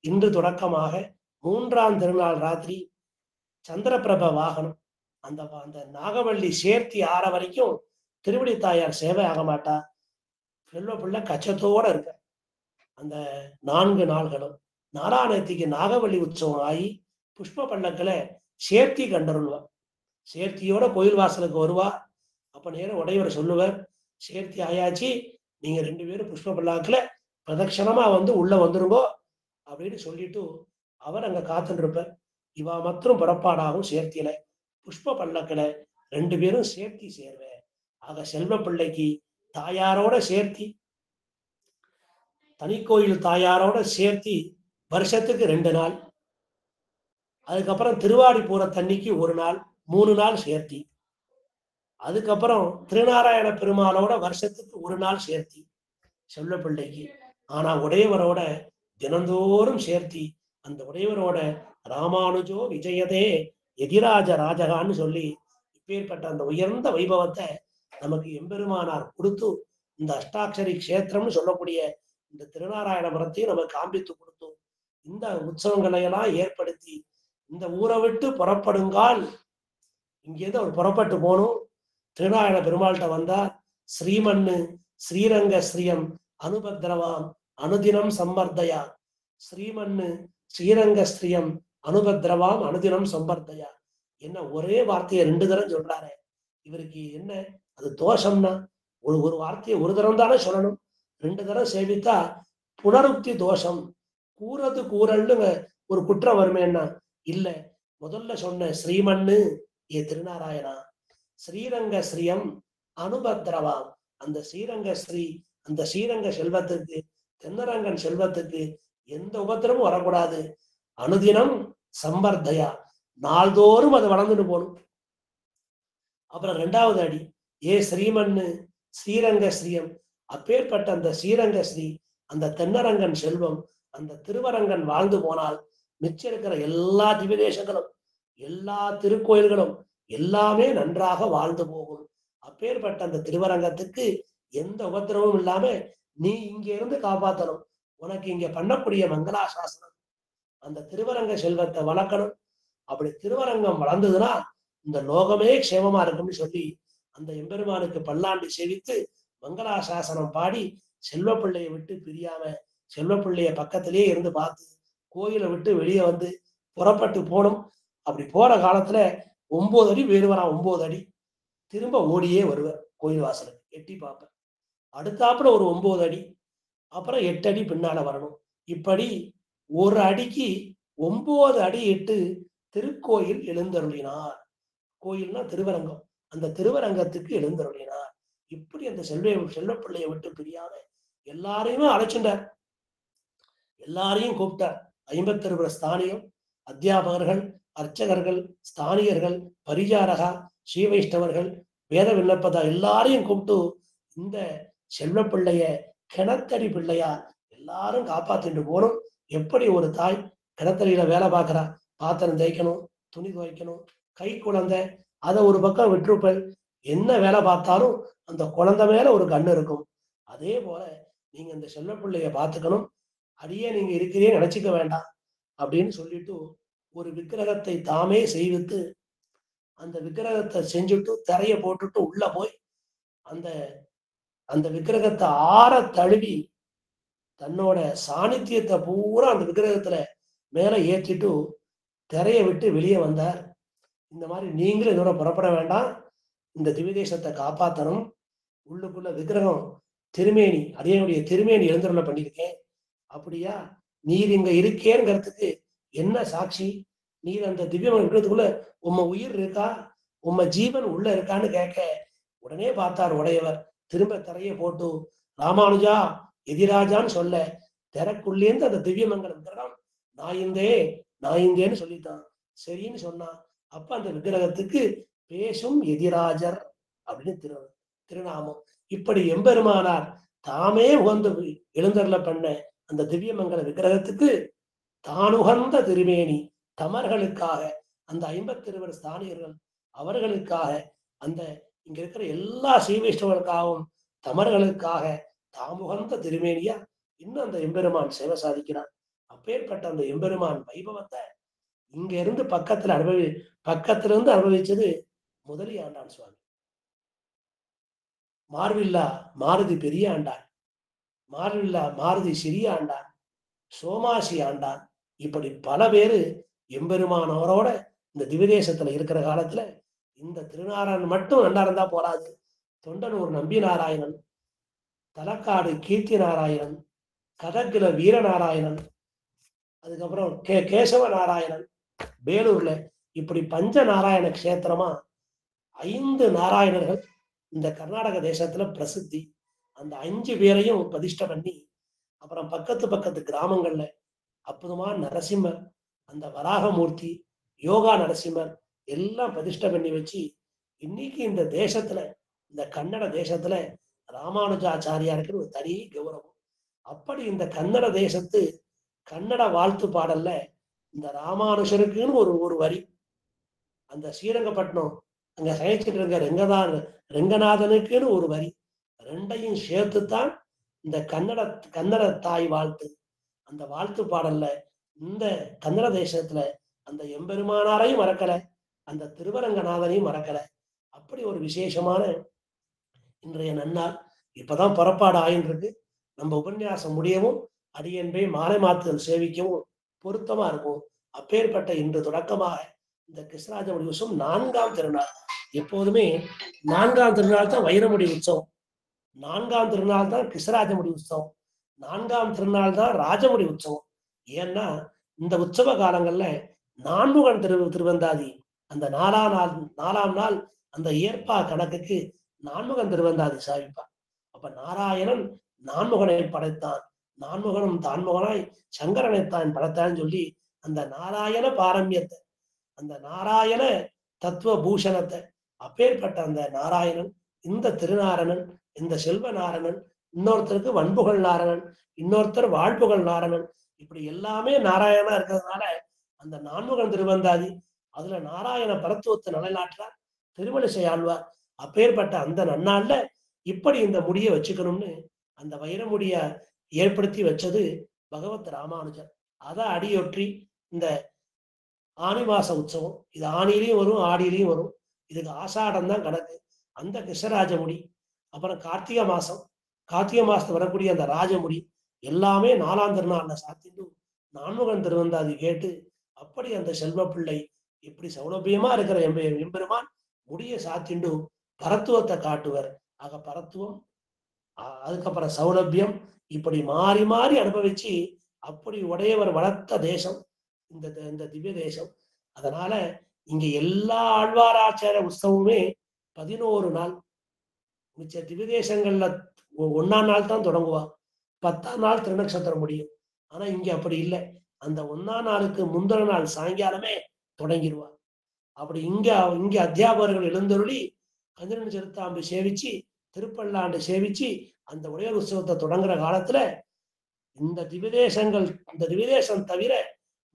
இன்று தொடக்கமாக 3ஆம் திருநாள் ராத்திரி சந்திரபிரப வாகனம் அந்த அந்த நாகவள்ளி சேர்த்தி ஆற வரைக்கும் திருவடி தாயார் சேவை ஆக மாட்டா. செல்வ பிள்ளை கச்சத்தோட இருக்க அந்த 4 நாள்களும் 4ஆம் நேத்திக்கு நாகவள்ளி உற்சவம் ஆகி புஷ்ப பல்லக்கில சேர்த்தி கண்டருள்வா. சேர்த்தியோட கோயில் வாசலுக்கு வருவா. அப்ப நேரம் உடையவர் சொல்லுவார், சேர்த்தி ஆயாச்சு, நீங்க 2 பேரும் புஷ்ப பல்லாக்குல பிரதட்சணமா வந்து உள்ள வந்துருங்கோ அப்படின்னு சொல்லிட்டு அவர் அங்க காத்துட்டு இருப்பார். இவா மற்றும் புறப்பாடாகும் சேர்த்தியில புஷ்ப பல்லக்கில 2 பேரும் சேர்த்தி சேர்வேன். ஆக செல்வ பிள்ளைக்கு தாயாரோட சேர்த்தி, தனி கோயில் தாயாரோட சேர்த்தி வருஷத்துக்கு 2 நாள், அதுக்கப்புறம் திருவாடி பூர தண்ணிக்கு 1 நாள், 3 நாள் சேர்த்தி, அதுக்கப்புறம் திருநாராயண பெருமாளோட வருஷத்துக்கு 1 நாள் சேர்த்தி செல்வ பிள்ளைக்கு. ஆனா உடையவரோட தினந்தோறும் சேர்த்தி, அந்த உடையவரோட ராமானுஜோ விஜயதே எதிராஜ ராஜகான்னு சொல்லி இப்பேற்பட்ட அந்த உயர்ந்த வைபவத்தை நமக்கு எம்பெருமானார் கொடுத்து இந்த அஷ்டாட்சரி கஷேத்திரம்னு சொல்லக்கூடிய இந்த திருநாராயணபுரத்தையும் நமக்கு காண்பித்து கொடுத்து இந்த உற்சவங்களை எல்லாம் ஏற்படுத்தி இந்த ஊரை விட்டு புறப்படுங்கால் இங்கேருந்து அவர் புறப்பட்டு போகணும். திருநாராயண பெருமாள்கிட்ட வந்தார். ஸ்ரீமன்னு ஸ்ரீரங்க ஸ்ரீயம் அனுபத்ரவாம் அனுதினம் சம்பர்தயா. ஸ்ரீமன்னு ஸ்ரீரங்க ஸ்ரீயம் அனுபத்ரவாம் அனுதினம் சம்பர்தயா. என்ன ஒரே வார்த்தையை 2 தரம் சொல்றாரு. இவருக்கு என்ன அது தோஷம்னா? ஒரு வார்த்தையை ஒரு தரம் தானே சொல்லணும். 2 தரம் சேவித்தா புனருக்தி தோஷம். கூறது கூறல்னு ஒரு குற்றம் வருமேன்னா இல்ல. முதல்ல சொன்ன ஸ்ரீமன்னு ஏ திருநாராயணா, ஸ்ரீரங்க ஸ்ரீயம் அனுபத்ரவாம், அந்த ஸ்ரீரங்க ஸ்ரீ அந்த ஸ்ரீரங்க செல்வத்துக்கு தென்னரங்கன் செல்வத்துக்கு எந்த உபத்திரமும் வரக்கூடாது. அனுதினம் சம்பர்தயா, நாள்தோறும் அது வளர்ந்துட்டு போகணும். அப்புறம் 2வது அடி ஏ ஸ்ரீமன்னு ஸ்ரீரங்க ஸ்ரீயம், அப்பேற்பட்ட அந்த ஸ்ரீரங்க ஸ்ரீ அந்த தென்னரங்கன் செல்வம் அந்த திருவரங்கன் வாழ்ந்து போனால் மிச்சம் இருக்கிற எல்லா திவ்யதேசங்களும் எல்லா திருக்கோயில்களும் எல்லாமே நன்றாக வாழ்ந்து போகும். அப்பேற்பட்ட அந்த திருவரங்கத்துக்கு எந்த உபத்திரமும் இல்லாம நீ இங்க இருந்து காப்பாற்றணும். உனக்கு இங்க பண்ணக்கூடிய மங்களாசாசனம் அந்த திருவரங்க செல்வத்தை வளர்க்கணும். அப்படி திருவரங்கம் வளர்ந்ததுன்னா இந்த லோகமே க்ஷேமமா இருக்கும்னு சொல்லி அந்த எம்பெருமானுக்கு பல்லாண்டு சேவித்து மங்களாசாசனம் பாடி செல்வ பிள்ளையை விட்டு பிரியாம செல்வ பிள்ளைய பக்கத்திலேயே இருந்து பார்த்து கோயிலை விட்டு வெளியே வந்து புறப்பட்டு போகணும். அப்படி போற காலத்துல 9 அடி வேறுவரான். 9 அடி திரும்ப ஓடியே வருவேன் கோயில் வாசலுக்கு எட்டி பார்ப்பேன். அடுத்தாப்புல ஒரு 9 அடி, அப்புறம் 8 அடி பின்னால வரணும். இப்படி ஒரு அடிக்கு 9 அடி இட்டு திருக்கோயில் எழுந்தருளினார். கோயில்னா திருவரங்கம். அந்த திருவரங்கத்துக்கு எழுந்தருளினார். இப்படி அந்த செல்வ பிள்ளையை விட்டு பிரியாம எல்லாரையுமே அழைச்சுட்டார். எல்லாரையும் கூப்பிட்டார். 52 ஸ்தானியம், அத்தியாபகர்கள், அர்ச்சகர்கள், ஸ்தானியர்கள், பரிஜாரகா, ஸ்ரீ வைஷ்ணவர்கள், வேத விண்ணப்பதா எல்லாரையும் கூப்பிட்டு இந்த செல்வ பிள்ளைய கிணத்தடி பிள்ளையா எல்லாரும் காப்பாத்திட்டு போகணும். எப்படி ஒரு தாய் கிணத்தடியில வேலை பார்க்கிறா, பாத்திரம் தேய்க்கணும், துணி துவைக்கணும், கை குழந்தை, அதை ஒரு பக்கம் விட்டுருப்பேன். என்ன வேலை பார்த்தாலும் அந்த குழந்தை மேல ஒரு கண்ணு இருக்கும். அதே போல நீங்க இந்த செல்வ பிள்ளைய பார்த்துக்கணும். அடியே நீங்க இருக்கிறீன்னு நினைச்சுக்க வேண்டாம் அப்படின்னு சொல்லிட்டு ஒரு விக்கிரகத்தை தாமே செய்வித்து அந்த விக்கிரகத்தை செஞ்சுட்டு திரைய போட்டுட்டு உள்ள போய் அந்த அந்த விக்கிரகத்தை ஆற தழுவி தன்னோட சாநித்தியத்தை பூரா அந்த விக்கிரகத்துல மேல ஏற்றிட்டு திரைய விட்டு வெளியே வந்தார். இந்த மாதிரி நீங்களும் இதோட புறப்பட வேண்டாம், இந்த திவ்யதேசத்தை காப்பாற்றணும். உள்ளுக்குள்ள விக்கிரகம் திருமேனி, அடியனுடைய திருமேனி எழுந்தருள பண்ணியிருக்கேன். அப்படியா, நீர் இங்க இருக்கேங்கிறதுக்கு என்ன சாட்சி? நீர் அந்த திவ்யம் இருக்கிறதுக்குள்ள உம்ம உயிர் இருக்கா, உம்ம ஜீவன் உள்ள இருக்கான்னு கேட்க உடனே பார்த்தார் உடையவர். திரும்ப தரைய போட்டு ராமானுஜா எதிராஜான்னு சொல்ல திறக்குள்ளேந்து அந்த திவ்யமங்கல விக்கிரகம் நாயிந்தேன்னு சொல்லிட்டான். சரின்னு சொன்னான். அப்ப அந்த விக்கிரகத்துக்கு பேசும் எதிராஜர் அப்படின்னு திருநாமம். இப்படி எம்பெருமானார் தாமே உகந்து எழுந்தருள பண்ண அந்த திவ்யமங்கல விக்கிரகத்துக்கு தானுகந்த திருமேனி தமர்களுக்காக, அந்த 52 ஸ்தானியர்கள் அவர்களுக்காக, அந்த இங்க இருக்கிற எல்லா ஸ்ரீவைஷ்ணவர்களுக்காகவும் தமர்களுக்காக தாமுகந்த திருமேனியா இன்னும் அந்த எம்பெருமான் சேவை சாதிக்கிறான். அப்பேற்பட்ட அந்த எம்பெருமான் வைபவத்தை இங்க இருந்து பக்கத்துல இருந்து அனுபவிச்சது முதலி ஆண்டான் சுவாமி. மார்வில்லா மாருதி பெரிய ஆண்டான், மார்வில்லா மாருதி சிறிய ஆண்டான், சோமாசி ஆண்டான், இப்படி பல பேரு எம்பெருமானவரோட இந்த திவிதேசத்துல இருக்கிற காலத்துல இந்த திருநாராயணன் மட்டும் நல்லா இருந்தா போராது. தொண்டனூர் நம்பி நாராயணன், தலக்காடு கீர்த்தி நாராயணன், கதக்கில வீரநாராயணன், அதுக்கப்புறம் கேசவ நாராயணன் வேலூர்ல, இப்படி பஞ்ச நாராயண கஷேத்திரமா 5 நாராயணர்கள் இந்த கர்நாடக தேசத்துல பிரசித்தி. அந்த 5 பேரையும் பிரதிஷ்ட பண்ணி, அப்புறம் பக்கத்து கிராமங்கள்ல அற்புதமான நரசிம்மர், அந்த வராகமூர்த்தி, யோகா நரசிம்மர் எல்லாம் பிரதிஷ்ட பண்ணி வச்சு இன்னைக்கு இந்த தேசத்துல, இந்த கன்னட தேசத்துல ராமானுஜாச்சாரியாருக்கு ஒரு தனி கௌரவம். அப்படி இந்த கன்னட தேசத்து கன்னட வாழ்த்து பாடல்ல இந்த ராமானுஷருக்குன்னு ஒரு வரி, அந்த ஸ்ரீரங்கப்பட்டினம் அங்க சயச்சிட்டு இருக்க ரெங்கநாதனுக்குன்னு ஒரு வரி, ரெண்டையும் சேர்த்துத்தான் இந்த கன்னட தாய் வாழ்த்து. அந்த வாழ்த்து பாடல்ல இந்த கன்னட தேசத்துல அந்த எம்பெருமானாரையும் மறக்கல, அந்த திருவரங்கநாதனையும் மறக்கல. அப்படி ஒரு விசேஷமான இன்றைய நன்னாள். இப்பதான் புறப்பாடு ஆயின்னு இருக்கு. நம்ம உபன்யாசம் முடியவும் அடியன்பை மாலை மாத்துதல் சேவிக்கவும் பொருத்தமா இருக்கும். அப்பேற்பட்ட இன்று தொடக்கமாக இந்த கிருஷ்ணராஜமுடி உற்சவம் 4ஆம் திருநாள். எப்போதுமே 4ஆம் திருநாள் தான் வைரமுடி உற்சவம், 4ஆம் திருநாள் தான் கிருஷ்ணராஜமுடி உற்சவம், 4ஆம் திருநாள் தான் ராஜமுடி உற்சவம். ஏன்னா இந்த உற்சவ காலங்கள்ல நான்முகன் திருவந்தாதி அந்த 4ஆம் நாள் அந்த ஏற்பா கணக்குக்கு நான்முகன் திருவந்தாதி சாவிப்பார். அப்ப நாராயணன் நான்முகனை படைத்தான், நான்முகனும் தான்முகனாய் சங்கரனைத்தான் படைத்தான்னு சொல்லி அந்த நாராயண பாரமியத்தை, அந்த நாராயண தத்துவ பூஷணத்தை, அப்பேற்பட்ட அந்த நாராயணன், இந்த திருநாரணன், இந்த செல்வ நாரணன், இன்னொருத்தருக்கு வன்புகள் நாரணன், இன்னொருத்தர் வாழ்புகள் நாரணன், இப்படி எல்லாமே நாராயணனா இருக்கிறதுனால அந்த நான்முகன் திருவந்தாதி அதுல நாராயண பரத்துவத்தை நிலைநாட்டுறார் திருமலிசை ஆழ்வார். அப்பேற்பட்ட அந்த நன்னாள்ல இப்படி இந்த முடியை வச்சுக்கணும்னு அந்த வைரமுடிய ஏற்படுத்தி வச்சது பகவத் ராமானுஜர். அதை அடியொற்றி இந்த ஆனி மாச உற்சவம், இது ஆணிலையும் வரும் ஆடியிலையும் வரும், இதுக்கு ஆசாடம் தான் கணக்கு. அந்த கிருஷ்ணராஜமுடி, அப்புறம் கார்த்திகை மாசத்துல வரக்கூடிய அந்த ராஜமுடி எல்லாமே 4ஆம் திருநாள்ல சாத்திட்டு நான்முகன் திருவந்தாதி கேட்டு, அப்படி அந்த செல்வ பிள்ளை இப்படி சௌலபியமா இருக்கிற எம்பெருமான் முடிய சாத்திண்டு பரத்துவத்தை காட்டுவர். ஆக பரத்துவம், அதுக்கப்புறம் சௌலபியம், இப்படி மாறி மாறி அனுபவிச்சு அப்படி உடையவர் வளர்த்த தேசம் இந்த திவ்ய தேசம். அதனால இங்க எல்லா ஆழ்வாராச்சார உற்சவமே 11 நாள். மிச்ச திவ்ய தேசங்கள்ல 1ஆம் நாள் தான் தொடங்குவா, 10ஆம் நாள் திருநக்ஷத்திரம் முடியும். ஆனா இங்க அப்படி இல்லை, அந்த 1ஆம் நாளுக்கு முந்தின நாள் சாயங்காலமே தொடங்கிடுவா. அப்படி இங்க அத்தியாபகர்கள் எழுந்தருளி கதிரன் செலுத்தாம்பு சேவிச்சு திருப்பல்லாண்டு சேவிச்சு அந்த உடையர் உற்சவத்தை தொடங்குற காலத்துல இந்த திவ்யதேசம் தவிர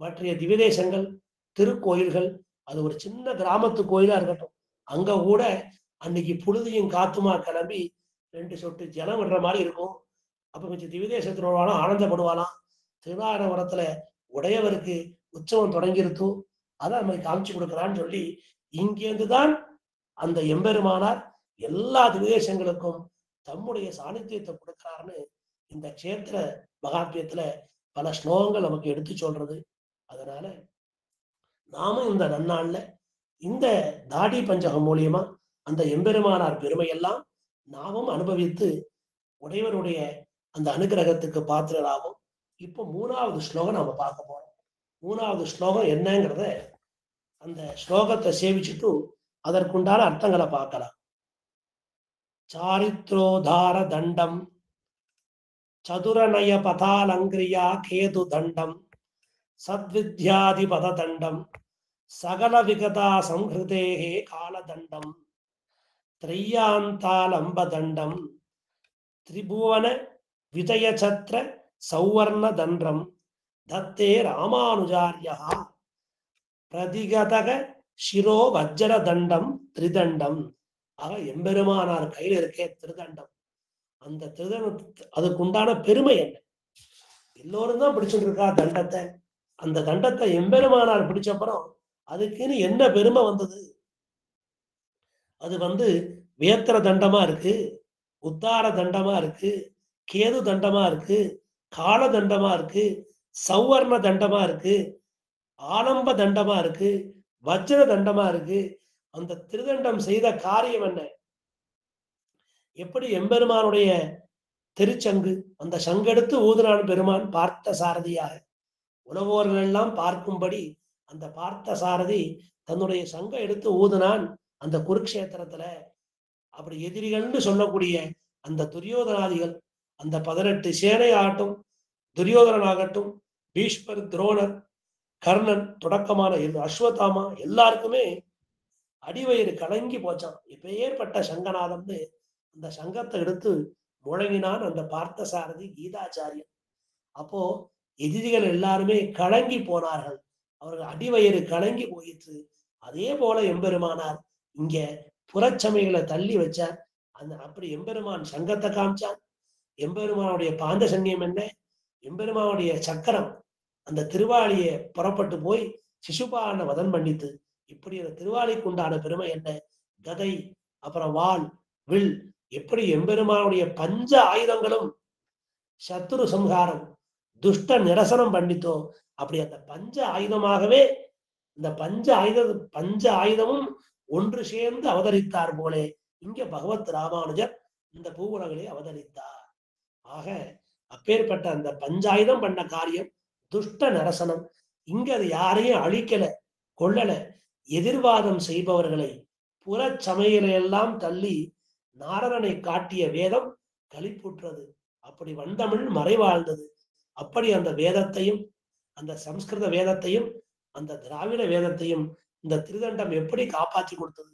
மற்ற திவ்யதேசங்கள் திருக்கோயில்கள், அது ஒரு சின்ன கிராமத்து கோயிலா இருக்கட்டும், அங்க கூட அன்னைக்கு புழுதியும் காத்துமா கிளம்பி 2 சொட்டு ஜலம் விடுற மாதிரி இருக்கும். அப்ப கொஞ்சம் திவ்யதேசத்தினோட ஆனந்தப்படுவாளாம். திருநாராயணபுரத்துல உடையவருக்கு உற்சவம் தொடங்கிருத்தும், அதை நம்ம காமிச்சு கொடுக்குறான்னு சொல்லி இங்கேருந்துதான் அந்த எம்பெருமானார் எல்லா திவ்யதேசங்களுக்கும் தம்முடைய சாநித்தியத்தை கொடுக்கிறாருன்னு இந்த கஷேத்திர மகாத்மியத்துல பல ஸ்லோகங்கள் நமக்கு எடுத்து சொல்றது. அதனால நாமும் இந்த நன்னாள்ல இந்த தாடி பஞ்சகம் மூலியமா அந்த எம்பெருமானார் பெருமையெல்லாம் நாமும் அனுபவித்து உடையவருடைய அந்த அனுகிரகத்துக்கு பாத்திரராகும். இப்போ 3வது ஸ்லோகம் நாம பார்க்க போறோம். 3வது ஸ்லோகம் என்னங்கிறத அந்த ஸ்லோகத்தை சேவிச்சுட்டு அதற்குண்டான அர்த்தங்களை பார்க்கலாம். சாரித்ரோதார தண்டம் சதுரநய பதாலங்கிரியா கேது தண்டம் சத்வித்யாதி பததண்டம் சகல விகதா சம்ஹிருதேஹே காலதண்டம் திரையாந்தாலம்பதண்டம் திரிபுவன விஜயசத்ர சௌவர்ண தண்டம் தத்தே ராமானுஜாரியா பிரதிகதக சிரோ வஜ்ர தண்டம் திரிதண்டம். ஆக எம்பெருமானார் கையில் இருக்கே திருதண்டம், அந்த திருதண்ட அதுக்கு உண்டான பெருமை என்ன? எல்லோரும் தான் பிடிச்சிட்டு இருக்கா தண்டத்தை. அந்த தண்டத்தை எம்பெருமானார் பிடிச்சப்பறம் அதுக்குன்னு என்ன பெருமை வந்தது? அது வேத்திர தண்டமா இருக்கு, உத்தார தண்டமா இருக்கு, கேது தண்டமா இருக்கு, கால தண்டமா இருக்கு, சௌவர்ண தண்டமா இருக்கு, ஆலம்ப தண்டமா இருக்கு, வஜ்ர தண்டமா இருக்கு. அந்த திருதண்டம் செய்த காரியம் என்ன? எப்படி எம்பெருமானுடைய திருச்சங்கு, அந்த சங்கெடுத்து ஊதுனான் பெருமான் பார்த்த சாரதியாக. உலகோர்கள் எல்லாம் பார்க்கும்படி அந்த பார்த்த சாரதி தன்னுடைய சங்க எடுத்து ஊதுனான் அந்த குருக்ஷேத்திரத்துல. அப்படி எதிரிகள்னு சொல்லக்கூடிய அந்த துரியோதனாதிகள், அந்த 18 சேனை ஆகட்டும், துரியோதனன் ஆகட்டும், பீஷ்மர், துரோணர், கர்ணன் தொடக்கமான அஸ்வத்தாமா எல்லாருக்குமே அடிவயிறு கலங்கி போச்சான். இப்பேற்பட்ட சங்கநாதம்னு அந்த சங்கத்தை எடுத்து முழங்கினான் அந்த பார்த்த சாரதி கீதாச்சாரியன். அப்போ எதிரிகள் எல்லாருமே கலங்கி போனார்கள், அவர்கள் அடிவயிறு கலங்கி போயிற்று. அதே போல எம்பெருமானார் இங்க புறச்சமைகளை தள்ளி வச்சார். அப்படி எம்பெருமான் சங்கத்தை காமிச்சான். எம்பெருமானுடைய பாந்த சன்னியம் என்ன? எம்பெருமானுடைய சக்கரம் அந்த திருவாளியை புறப்பட்டு போய் சிசுபாலனை வதம் பண்ணித்து. இப்படி அந்த திருவாளிக்கு உண்டான பெருமை என்ன? கதை, அப்புறம் வாள், வில், எப்படி எம்பெருமானுடைய பஞ்ச ஆயுதங்களும் சத்துரு சம்ஹாரம், துஷ்ட நிரசனம் பண்ணித்தோ. அப்படி அந்த பஞ்ச ஆயுதமாகவே இந்த பஞ்ச ஆயுதமும் ஒன்று சேர்ந்து அவதரித்தார் போலே இங்க பகவத் ராமானுஜர் இந்த பூவுலகிலே அவதரித்தார். ஆக அப்பேற்பட்ட அந்த பஞ்சாயுதம் பண்ண காரியம் துஷ்ட நரசனம். இங்க அது யாரையும் அழிக்கல, கொள்ளல. எதிர்வாதம் செய்பவர்களை புறச்சமையலையெல்லாம் தள்ளி நாரணனை காட்டிய வேதம் களிப்புற்றது. அப்படி வந்தமிழ் மறைவாழ்ந்தது. அப்படி அந்த வேதத்தையும், அந்த சம்ஸ்கிருத வேதத்தையும், அந்த திராவிட வேதத்தையும் இந்த திருதண்டம் எப்படி காப்பாற்றி கொடுத்தது,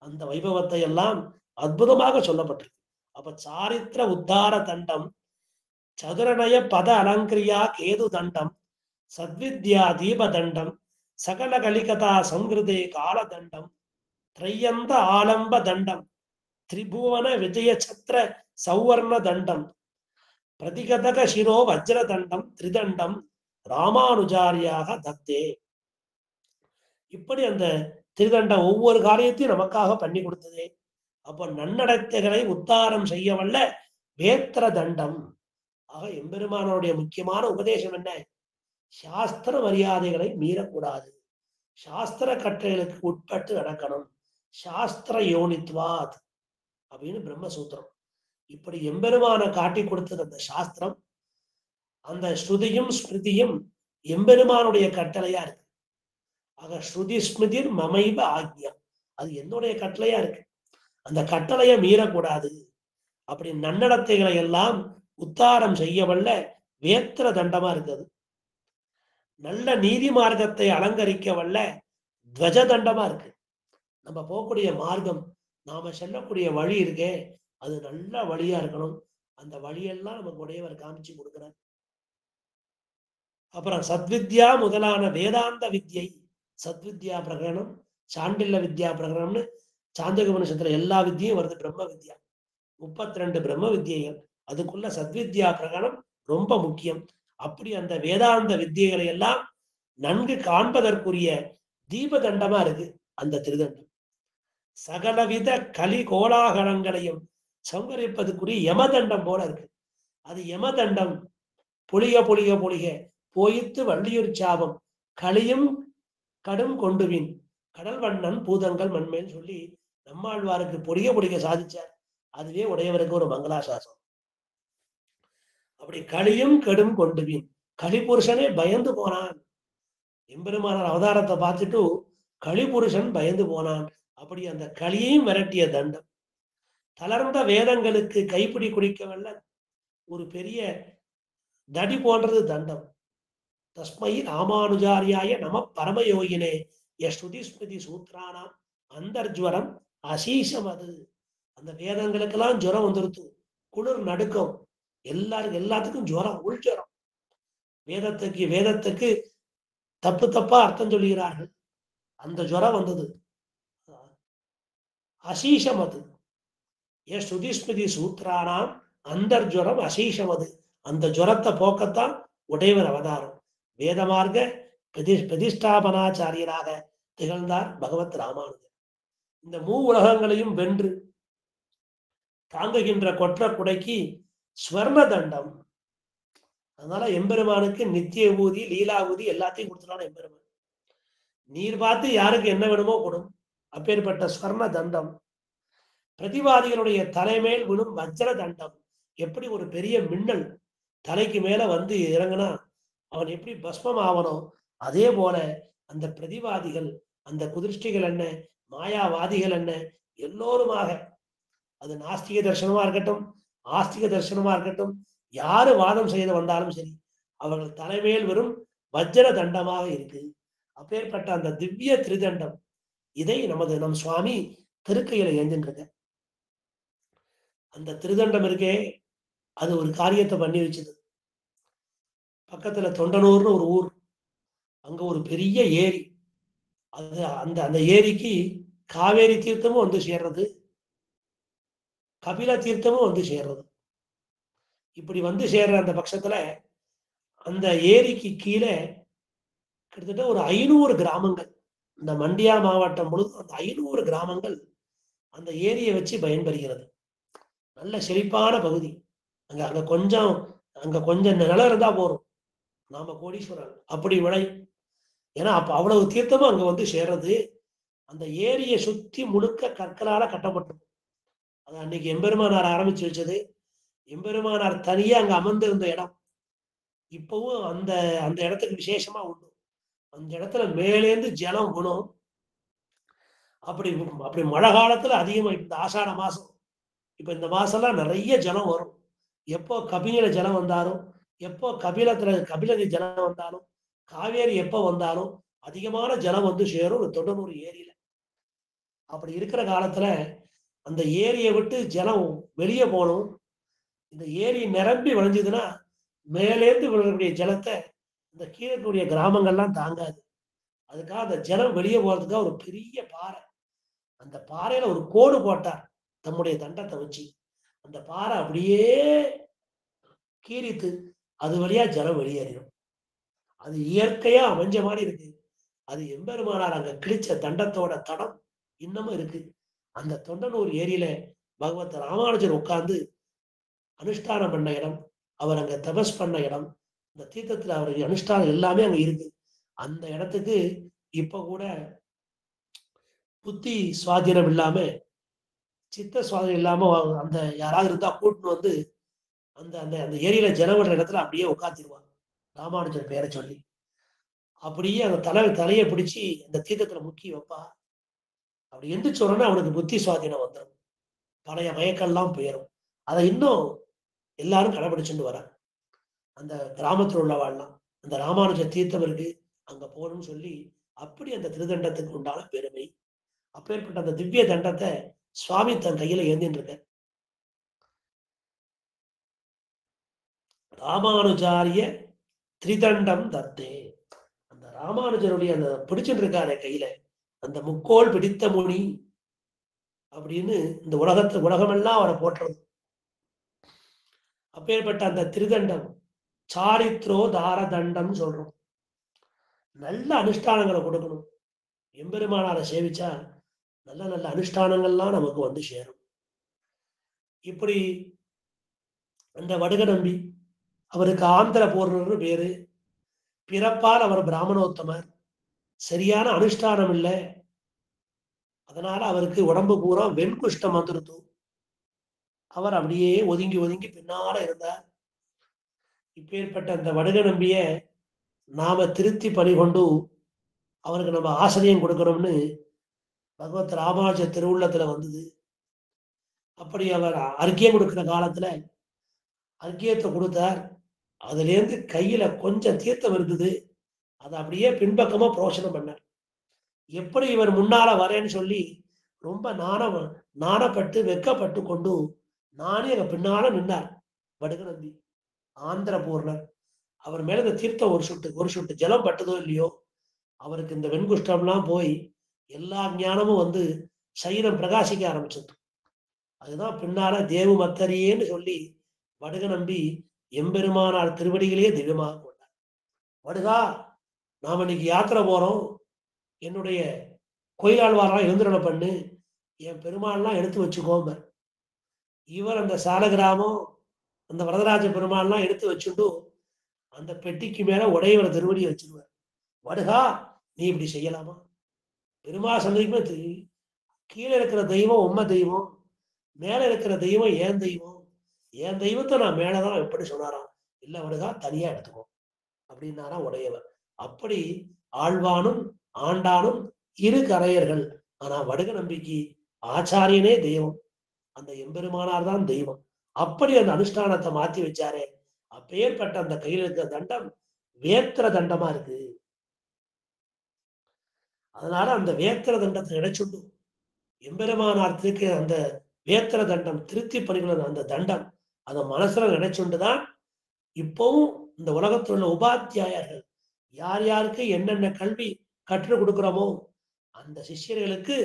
அந்த வைபவத்தை எல்லாம் அற்புதமாக சொல்லப்பட்டிருக்கு. அப்ப சாரித்திர உத்தார தண்டம், சதுரநய பத அலங்கிரியா கேது தண்டம், சத்வித்யா தீப தண்டம், சகல கலிகதா சம்ஹிருதே கால தண்டம், திரையந்த ஆலம்ப தண்டம், திரிபுவன விஜய சத்ர சௌவர்ண தண்டம், பிரதிகதக சிரோ வஜ்ர தண்டம் திரிதண்டம் ராமானுஜாரியாக தத்தே. இப்படி அந்த திருதண்டம் ஒவ்வொரு காரியத்தையும் நமக்காக பண்ணி கொடுத்ததே. அப்போ நன்னடத்தைகளை உத்தாரம் செய்ய வல்ல வேத்திர தண்டம். ஆக எம்பெருமானுடைய முக்கியமான உபதேசம் என்ன? சாஸ்திர மரியாதைகளை மீறக்கூடாது, சாஸ்திர கட்டளைகளுக்கு உட்பட்டு நடக்கணும். சாஸ்திர யோனித்வாத் அப்படின்னு பிரம்மசூத்திரம். இப்படி எம்பெருமான காட்டி கொடுத்தது அந்த சாஸ்திரம். அந்த ஸ்ருதியும் ஸ்மிருதியும் எம்பெருமானுடைய கட்டளையா இருக்கு. ஆக ஸ்ருதி ஸ்மிருதிர் மமைவ ஆக்ஞா, அது என்னுடைய கட்டளையா இருக்கு. அந்த கட்டளையை மீறக்கூடாது. அப்படி நன்னடத்தைகளை எல்லாம் உத்தாரம் செய்ய வல்ல வேத்திர தண்டமா இருக்குது. நல்ல நீதி மார்க்கத்தை அலங்கரிக்க வல்ல துவஜ தண்டமா இருக்கு. நம்ம போகக்கூடிய மார்க்கம், நாம செல்லக்கூடிய வழி இருக்கே, அது நல்ல வழியா இருக்கணும். அந்த வழியெல்லாம் நமக்கு உடையவர் காமிச்சு கொடுக்கிறார். அப்புறம் சத்வித்யா முதலான வேதாந்த வித்யை, சத்வித்யா பிரகரணம், சாண்டில்ய வித்யா பிரகரணம்னு சாந்தக உபனிஷத்துல எல்லா வித்தியும் வருது. பிரம்ம வித்யா 32 பிரம்ம வித்தியைகள், அதுக்குள்ள சத்வித்யா பிரகரணம் ரொம்ப முக்கியம். அப்படி அந்த வேதாந்த வித்தியைகளை எல்லாம் நன்கு காண்பதற்குரிய தீபதண்டமா இருக்கு அந்த திருதண்டம். சகலவித கலி கோலாகலங்களையும் சங்கரிப்பதுக்குரிய யமதண்டம் போல இருக்கு. அது யமதண்டம். பொழிக பொழிக பொழிக போயித்து வள்ளியூர் சாபம் களியும் கடும் கொண்டுவின் கடல் வண்ணன் பூதங்கள் மண்மேல் சொல்லி நம்மாழ்வாருக்கு பொழிக பொழிக சாதிச்சார். அதுவே உடையவருக்கு ஒரு மங்களாசாசனம். அப்படி களியும் கடும் கொண்டுவின், களிபுருஷனே பயந்து போனான். எம்பெருமானார் அவதாரத்தை பார்த்துட்டு களிபுருஷன் பயந்து போனான். அப்படி அந்த களியையும் விரட்டிய தண்டம். தளர்ந்த வேதங்களுக்கு கைப்பிடி குடிக்க வல்ல ஒரு பெரிய தடி போன்றது தண்டம். தஸ்மை ராமானுஜாரியாய நம பரமயோகினே ஸ்ருதி ஸ்மிருதி சூத்ரானாம் அந்தர்ஜ்வரம் அசீஷம். அது அந்த வேதங்களுக்கெல்லாம் ஜுரம் வந்துருத்து, குளிர் நடுக்கம், எல்லாத்துக்கும் ஜுரம், உள் ஜுரம். வேதத்துக்கு தப்பு தப்பா அர்த்தம் சொல்லுகிறார்கள். அந்த ஜுரம் வந்தது. அசீஷம் அது ஸ்ருதி ஸ்மிருதி சூத்ரானாம் அந்தர்ஜுரம் அசீஷம். அது அந்த ஜுரத்தை போக்கத்தான் உடையவர் அவதாரம். வேதமார்க்க பிரதிஷ்டாபனாச்சாரியராக திகழ்ந்தார் பகவத் ராமானுஜர். இந்த மூ உலகங்களையும் வென்று தாங்குகின்ற கொற்ற குடைக்கு ஸ்வர்ண தண்டம். அதனால எம்பெருமானுக்கு நித்திய ஊதி லீலா ஊதி எல்லாத்தையும் கொடுத்துட்டான எம்பெருமான். நீர் பார்த்து யாருக்கு என்ன வேணுமோ கொடும். அப்பேற்பட்ட ஸ்வர்ண தண்டம். பிரதிவாதிகளுடைய தலைமேல் விழும் வஜ்ர தண்டம். எப்படி ஒரு பெரிய மின்னல் தலைக்கு மேல வந்து இறங்கினா அவன் எப்படி பஸ்மம் ஆவனோ, அதே போல அந்த பிரதிவாதிகள், அந்த குதிருஷ்டிகள் என்ன, மாயாவாதிகள் என்ன, எல்லோருமாக, அது நாஸ்திக தர்சனமா இருக்கட்டும், ஆஸ்திக தர்சனமா இருக்கட்டும், யாரு வாதம் செய்து வந்தாலும் சரி, அவர்கள் தலைமையில் வெறும் வஜ்ர தண்டமாக இருக்கு. அப்பேற்பட்ட அந்த திவ்ய திரிதண்டம், இதை நம் சுவாமி திருக்கையில ஏந்தின்றது. அந்த திருதண்டம் இருக்கே, அது ஒரு காரியத்தை பண்ணி வச்சது. பக்கத்துல தொண்டனூர்னு ஒரு ஊர், அங்க ஒரு பெரிய ஏரி. அது அந்த ஏரிக்கு காவேரி தீர்த்தமும் வந்து சேர்றது, கபில தீர்த்தமும் வந்து சேர்றது. இப்படி வந்து சேர்ற அந்த பட்சத்துல அந்த ஏரிக்கு கீழே கிட்டத்தட்ட ஒரு 500 கிராமங்கள், இந்த மண்டியா மாவட்டம் முழுவதும் அந்த 500 கிராமங்கள் அந்த ஏரியை வச்சு பயன்பெறுகிறது. நல்ல செழிப்பான பகுதி. அங்க கொஞ்சம் நிலம் இருந்தா போறோம், நாம கோடீஸ்வரன். அப்படி விளை. ஏன்னா அப்ப அவ்வளவு தீர்த்தமும் அங்க வந்து சேர்றது. அந்த ஏரியை சுத்தி முழுக்க கற்களால கட்டப்பட்டிருக்கும். அது அன்னைக்கு எம்பெருமானார் ஆரம்பிச்சு வச்சது. எம்பெருமானார் தனியா அங்க அமர்ந்திருந்த இடம். இப்பவும் அந்த இடத்துக்கு விசேஷமா உண்டு. அந்த இடத்துல மேலேந்து ஜலம் குணம். அப்படி மழை காலத்துல அதிகமா, இந்த ஆஷாட மாசம், இப்ப இந்த மாசம்லாம் நிறைய ஜலம் வரும். எப்போ கபில ஜலம் வந்தாலும், எப்போ கபிலதி ஜலம் வந்தாலும், காவேரி எப்போ வந்தாலும் அதிகமான ஜலம் வந்து சேரும் தொண்டனூர் ஏரியில. அப்படி இருக்கிற காலத்துல அந்த ஏரியை விட்டு ஜலம் வெளியே போகணும். இந்த ஏரி நிரம்பி வளைஞ்சதுன்னா மேலேந்து விழக்கூடிய ஜலத்தை இந்த கீழக்கூடிய கிராமங்கள்லாம் தாங்காது. அதுக்காக அந்த ஜலம் வெளியே போறதுக்காக ஒரு பெரிய பாறை, அந்த பாறையில ஒரு கோடு போட்டார் தம்முடைய தண்டத்தை வச்சு. அந்த பாறை அப்படியே கீறித்து அது வழியா ஜலம் வெளியேறிடும். அது இயற்கையா அமைஞ்ச மாதிரி இருக்கு. அது எம்பெருமானார் அங்க கிழிச்ச தண்டத்தோட தடம் இன்னமும் இருக்கு. அந்த தொண்டனூர் ஏரியில பகவத் ராமானுஜர் உட்கார்ந்து அனுஷ்டானம் பண்ண இடம், அவர் அங்க தபஸ் பண்ண இடம், இந்த தீர்த்தத்துல அவருக்கு அனுஷ்டானம் எல்லாமே அங்க இருக்கு. அந்த இடத்துக்கு இப்ப கூட புத்தி சுவாதீனம் இல்லாம, சித்த சுவாதீனம் இல்லாம அந்த யாராவது இருந்தா கூட்டுன்னு வந்து அந்த அந்த அந்த ஏரியில ஜலம் விடுற இடத்துல அப்படியே உட்காந்துருவாங்க ராமானுஜர் பேரை சொல்லி. அப்படியே அந்த தலையை பிடிச்சி அந்த தீர்த்தத்துல முக்கி வைப்பா. அப்படி எந்திரிச்ச உடனே அவனுக்கு புத்தி சுவாதீனம் வந்துடும், பழைய மயக்கெல்லாம் போயிடும். அதை இன்னும் எல்லாரும் கடைபிடிச்சுட்டு வர அந்த கிராமத்தில் உள்ளவாழ்லாம் அந்த ராமானுஜ தீர்த்தம் இருக்கு, அங்க போகணும்னு சொல்லி அப்படி அந்த திருதண்டத்துக்கு உண்டான பெருமை. அப்பேற்பட்ட அந்த திவ்ய தண்டத்தை சுவாமி தன் கையில ஏந்தின்னு இருக்க. ராமானுஜாரிய திரிதண்டம் தத்தே. அந்த ராமானுஜருடைய அந்த பிடிச்சுட்டு இருக்காரு கையில, அந்த முக்கோள் பிடித்த முனி அப்படின்னு இந்த உலகமெல்லாம் அவரை போற்றுறது. அப்பேற்பட்ட அந்த திருதண்டம் சாரித்ரோ தாரதண்டம் சொல்றோம். நல்ல அனுஷ்டானங்களை கொடுக்கணும். எம்பெருமானாரை சேவிச்சா நல்ல நல்ல அனுஷ்டானங்கள்லாம் நமக்கு வந்து சேரும். இப்படி அந்த வடுக நம்பி, அவருக்கு ஆந்திர பூர்ணர்னு பேரு. பிறப்பால் அவர் பிராமணோத்தமர். சரியான அனுஷ்டானம் இல்லை, அதனால அவருக்கு உடம்பு பூரா வெண்குஷ்டம் வந்துருது. அவர் அப்படியே ஒதுங்கி ஒதுங்கி பின்னால இருந்தார். இப்பேற்பட்ட அந்த வடுக நம்பிய நாம திருத்தி பணிகொண்டு அவருக்கு நம்ம ஆசிரியம் கொடுக்கணும்னு பகவத் ராமானுஜ திருவுள்ளத்துல வந்தது. அப்படி அவர் அர்க்கியம் கொடுக்கிற காலத்துல அர்க்கியத்தை கொடுத்தார். அதுலேருந்து கையில கொஞ்சம் தீர்த்தம் இருந்தது. அதை அப்படியே பின்பக்கமா புரோஷனம் பண்ணார். எப்படி இவர் முன்னால வரேன்னு சொல்லி ரொம்ப நாணப்பட்டு வெக்கப்பட்டு கொண்டு நானே எங்க பின்னால நின்னார் வடுகநந்தி ஆந்திர பூர்ணர். அவர் மேல இந்த தீர்த்தம் ஒரு சொட்டு ஜலம் பட்டதோ இல்லையோ, அவருக்கு இந்த வெண்குஷ்டம்லாம் போய் எல்லா ஞானமும் வந்து சரீரம் பிரகாசிக்க ஆரம்பிச்சது. அதுதான் பின்னால தேவு மத்தரியேன்னு சொல்லி வடுக நம்பி எம்பெருமானார் திருவடிகளையே தெய்வமாக கொண்டார். வடுகா, நாம இன்னைக்கு யாத்திரை போறோம், என்னுடைய கோயிலாழ்வாரெல்லாம் எழுந்திரனை பண்ணு, என் பெருமாள்லாம் எடுத்து வச்சுக்கோங்க. இவர் அந்த சாலகிராமம் அந்த வரதராஜ பெருமாள்லாம் எடுத்து வச்சுட்டு அந்த பெட்டிக்கு மேல உடையவர திருவடியை வச்சிருவார். வடுகா, நீ இப்படி செய்யலாமா? பெருமாள் சந்திக்குமே கீழே இருக்கிற தெய்வம் உண்மை தெய்வம், மேல இருக்கிற தெய்வம் ஏன் தெய்வம், என் தெய்வத்தை நான் மேலதான் எப்படி சொன்னாராம். இல்ல வடுகா, தனியா எடுத்துக்கோ அப்படின்னாரா உடையவர். அப்படி ஆழ்வானும் ஆண்டானும் இரு கரையர்கள். ஆனா வடுக நம்பிக்கை ஆச்சாரியனே தெய்வம், அந்த எம்பெருமானார் தான் தெய்வம். அப்படி அந்த அனுஷ்டானத்தை மாத்தி வச்சாரே, அப்பேற்பட்ட அந்த கையில் இருக்கிற தண்டம் வேத்திர தண்டமா இருக்கு. அதனால அந்த வேத்திர தண்டத்தை நினைச்சுண்டு எம்பெருமானார் திருக்க அந்த வேத்திர தண்டம் திருத்தி பணிகள் அந்த தண்டம் அதை மனசுல நினைச்சுண்டுதான் இப்பவும் இந்த உலகத்தில் உள்ள உபாத்தியாயர்கள் யார் யாருக்கு என்னென்ன கல்வி கற்றுக் கொடுக்கிறோமோ அந்த சிஷ்யர்களுக்கு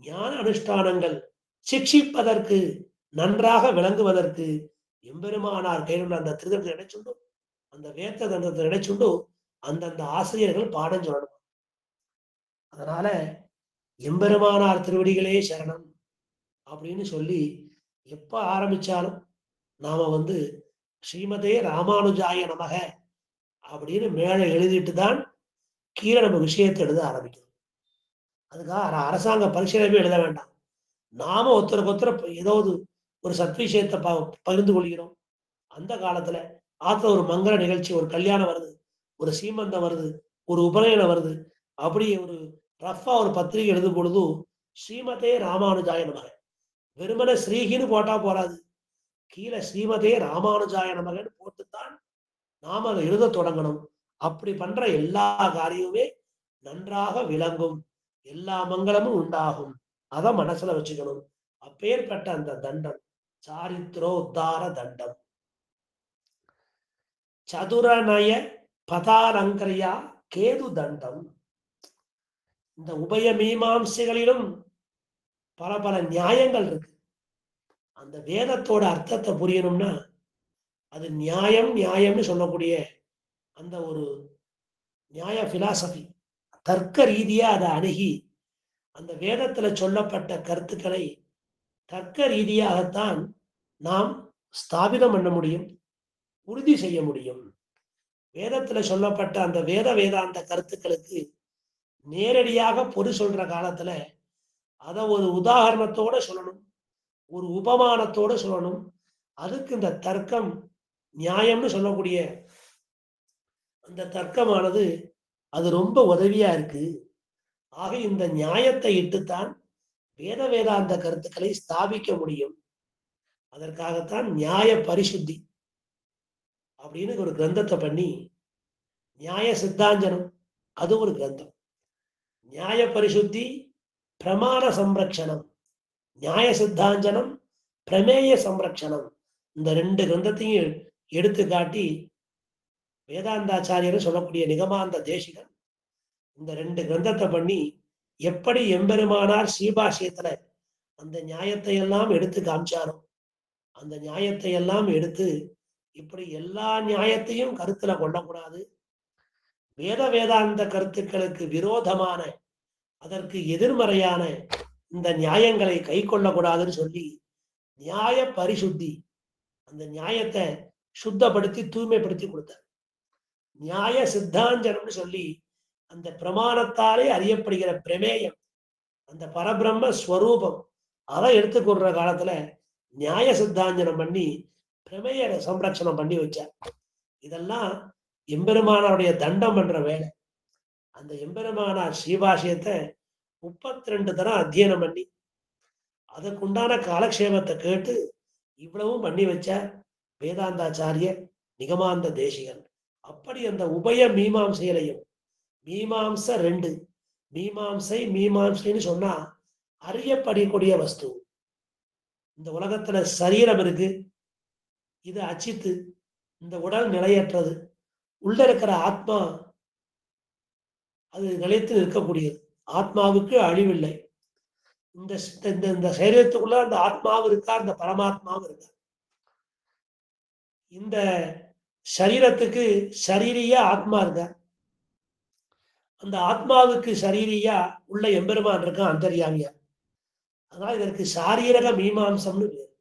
ஞான அனுஷ்டானங்கள் சிக்ஷிப்பதற்கு நன்றாக விளங்குவதற்கு எம்பெருமானார் கையில் உள்ள அந்த திருதத்தை நினைச்சுண்டு அந்த வேத்த தண்டத்தை நினைச்சுண்டு அந்தந்த ஆசிரியர்கள் பாடம் சொல்லணும். அதனால எம்பெருமானார் திருவடிகளே சரணம் அப்படின்னு சொல்லி எப்ப ஆரம்பிச்சாலும் நாம வந்து ஸ்ரீமதே ராமானுஜாய நமக அப்படின்னு மேல எழுதிட்டு தான் கீழே நம்ம விஷயத்தை எழுத ஆரம்பிக்கணும். அதுக்காக அரசாங்க பரிசீலனை எழுத வேண்டாம். நாம ஒருத்தருக்கு ஒருத்தர் ஏதாவது ஒரு சத்விஷயத்தை பகிர்ந்து கொள்கிறோம். அந்த காலத்துல ஆத்த ஒரு மங்கள நிகழ்ச்சி, ஒரு கல்யாணம் வருது, ஒரு சீமந்தம் வருது, ஒரு உபநயனம் வருது, அப்படி ஒரு ரஃபா ஒரு பத்திரிகை எழுதும் பொழுது ஸ்ரீமதே ராமானுஜாய நமக வெறுமன ஸ்ரீகின்னு போட்டா போறாது, கீழே ஸ்ரீமதே ராமானுஜாய நமகன்னு போட்டுத்தான் நாம அதை எழுத தொடங்கணும். அப்படி பண்ற எல்லா காரியமுமே நன்றாக விளங்கும், எல்லா மங்களமும் உண்டாகும். அத மனசுல வச்சுக்கணும். அப்பேற்பட்ட அந்த தண்டம் சாரித்ரோத்தார தண்டம். சதுரநய பதாலங்கரியா கேது தண்டம். இந்த உபய மீமாம்சைகளிலும் பல பல நியாயங்கள் இருக்கு. அந்த வேதத்தோட அர்த்தத்தை புரியணும்னா அது நியாயம்னு சொல்லக்கூடிய அந்த ஒரு நியாய பிலாசபி தர்க்க ரீதியா அதை அணுகி அந்த வேதத்துல சொல்லப்பட்ட கருத்துக்களை தர்க்க ரீதியாகத்தான் நாம் ஸ்தாபிதம் பண்ண முடியும், உறுதி செய்ய முடியும். வேதத்துல சொல்லப்பட்ட அந்த வேதாந்த கருத்துக்களுக்கு நேரடியாக பொருள் சொல்ற காலத்துல அதை ஒரு உதாரணத்தோட சொல்லணும், ஒரு உபமானத்தோட சொல்லணும். அதுக்கு இந்த தர்க்கம் நியாயம்னு சொல்லக்கூடிய அந்த தர்க்கமானது அது ரொம்ப உதவியா இருக்கு. ஆக இந்த நியாயத்தை இட்டுத்தான் வேதாந்த கருத்துக்களை ஸ்தாபிக்க முடியும். அதற்காகத்தான் நியாய பரிசுத்தி அப்படின்னு ஒரு கிரந்தத்தை பண்ணி, நியாய சித்தாஞ்சனம் அது ஒரு கிரந்தம், நியாய பரிசுத்தி பிரமாண சம்ரக்ஷணம், நியாய சித்தாஞ்சனம் பிரமேய சம்ரக்ஷணம், இந்த ரெண்டு கிரந்தத்தையும் எடுத்து காட்டி வேதாந்தாச்சாரியர் சொல்லக்கூடிய நிகமாந்த தேசிகன் இந்த ரெண்டு கிரந்தத்தை பண்ணி எப்படி எம்பெருமானார் ஸ்ரீபாஷ்யத்துல அந்த நியாயத்தை எல்லாம் எடுத்து காமிச்சாரோ அந்த நியாயத்தை எல்லாம் எடுத்து இப்படி எல்லா நியாயத்தையும் கருத்துல கொள்ளக்கூடாது, வேதாந்த கருத்துக்களுக்கு விரோதமான அதற்கு எதிர்மறையான இந்த நியாயங்களை கை கொள்ளக்கூடாதுன்னு சொல்லி நியாய பரிசுத்தி அந்த நியாயத்தை சுத்தப்படுத்தி தூய்மைப்படுத்தி கொடுத்தார். நியாய சித்தாஞ்சனம்னு சொல்லி அந்த பிரமாணத்தாலே அறியப்படுகிற பிரமேயம் அந்த பரபிரம்ம ஸ்வரூபம் அதை எடுத்துக்கொள்ற காலத்துல நியாய சித்தாஞ்சனம் பண்ணி பிரமேய சம்ரட்சணம் பண்ணி வச்சார். இதெல்லாம் எம்பெருமானாருடைய தண்டம் பண்ற வேலை. அந்த எம்பெருமானார் ஸ்ரீபாஷ்யத்தை 32 தரம் அத்தியனம் பண்ணி அதுக்குண்டான காலக்ஷேமத்தை கேட்டு இவ்வளவும் பண்ணி வச்சார். வேதாந்தாச்சாரியர், நிகமாந்த தேசிகன். அப்படி அந்த உபய மீமாம்சையிலையும் மீமாம்சை 2 மீமாம்சைன்னு சொன்னா அறியப்படக்கூடிய வஸ்து. இந்த உலகத்துல சரீரம் இருக்கு, இது அச்சித்து, இந்த உடல் நிலையற்றது. உள்ள இருக்கிற ஆத்மா அது நிலைத்து நிற்கக்கூடியது. ஆத்மாவுக்கு அழிவில்லை. இந்த சரீரத்துக்குள்ள அந்த ஆத்மாவும் இருக்கா, அந்த பரமாத்மாவும் இருக்கா. இந்த சரீரத்துக்கு சரீரியா ஆத்மா இருக்கா, அந்த ஆத்மாவுக்கு சரீரியா உள்ள எம்பெருமான் இருக்கான் அந்தர்யாமியா. அதனால இதற்கு சாரீரக மீமாம்சம்னு பேர்.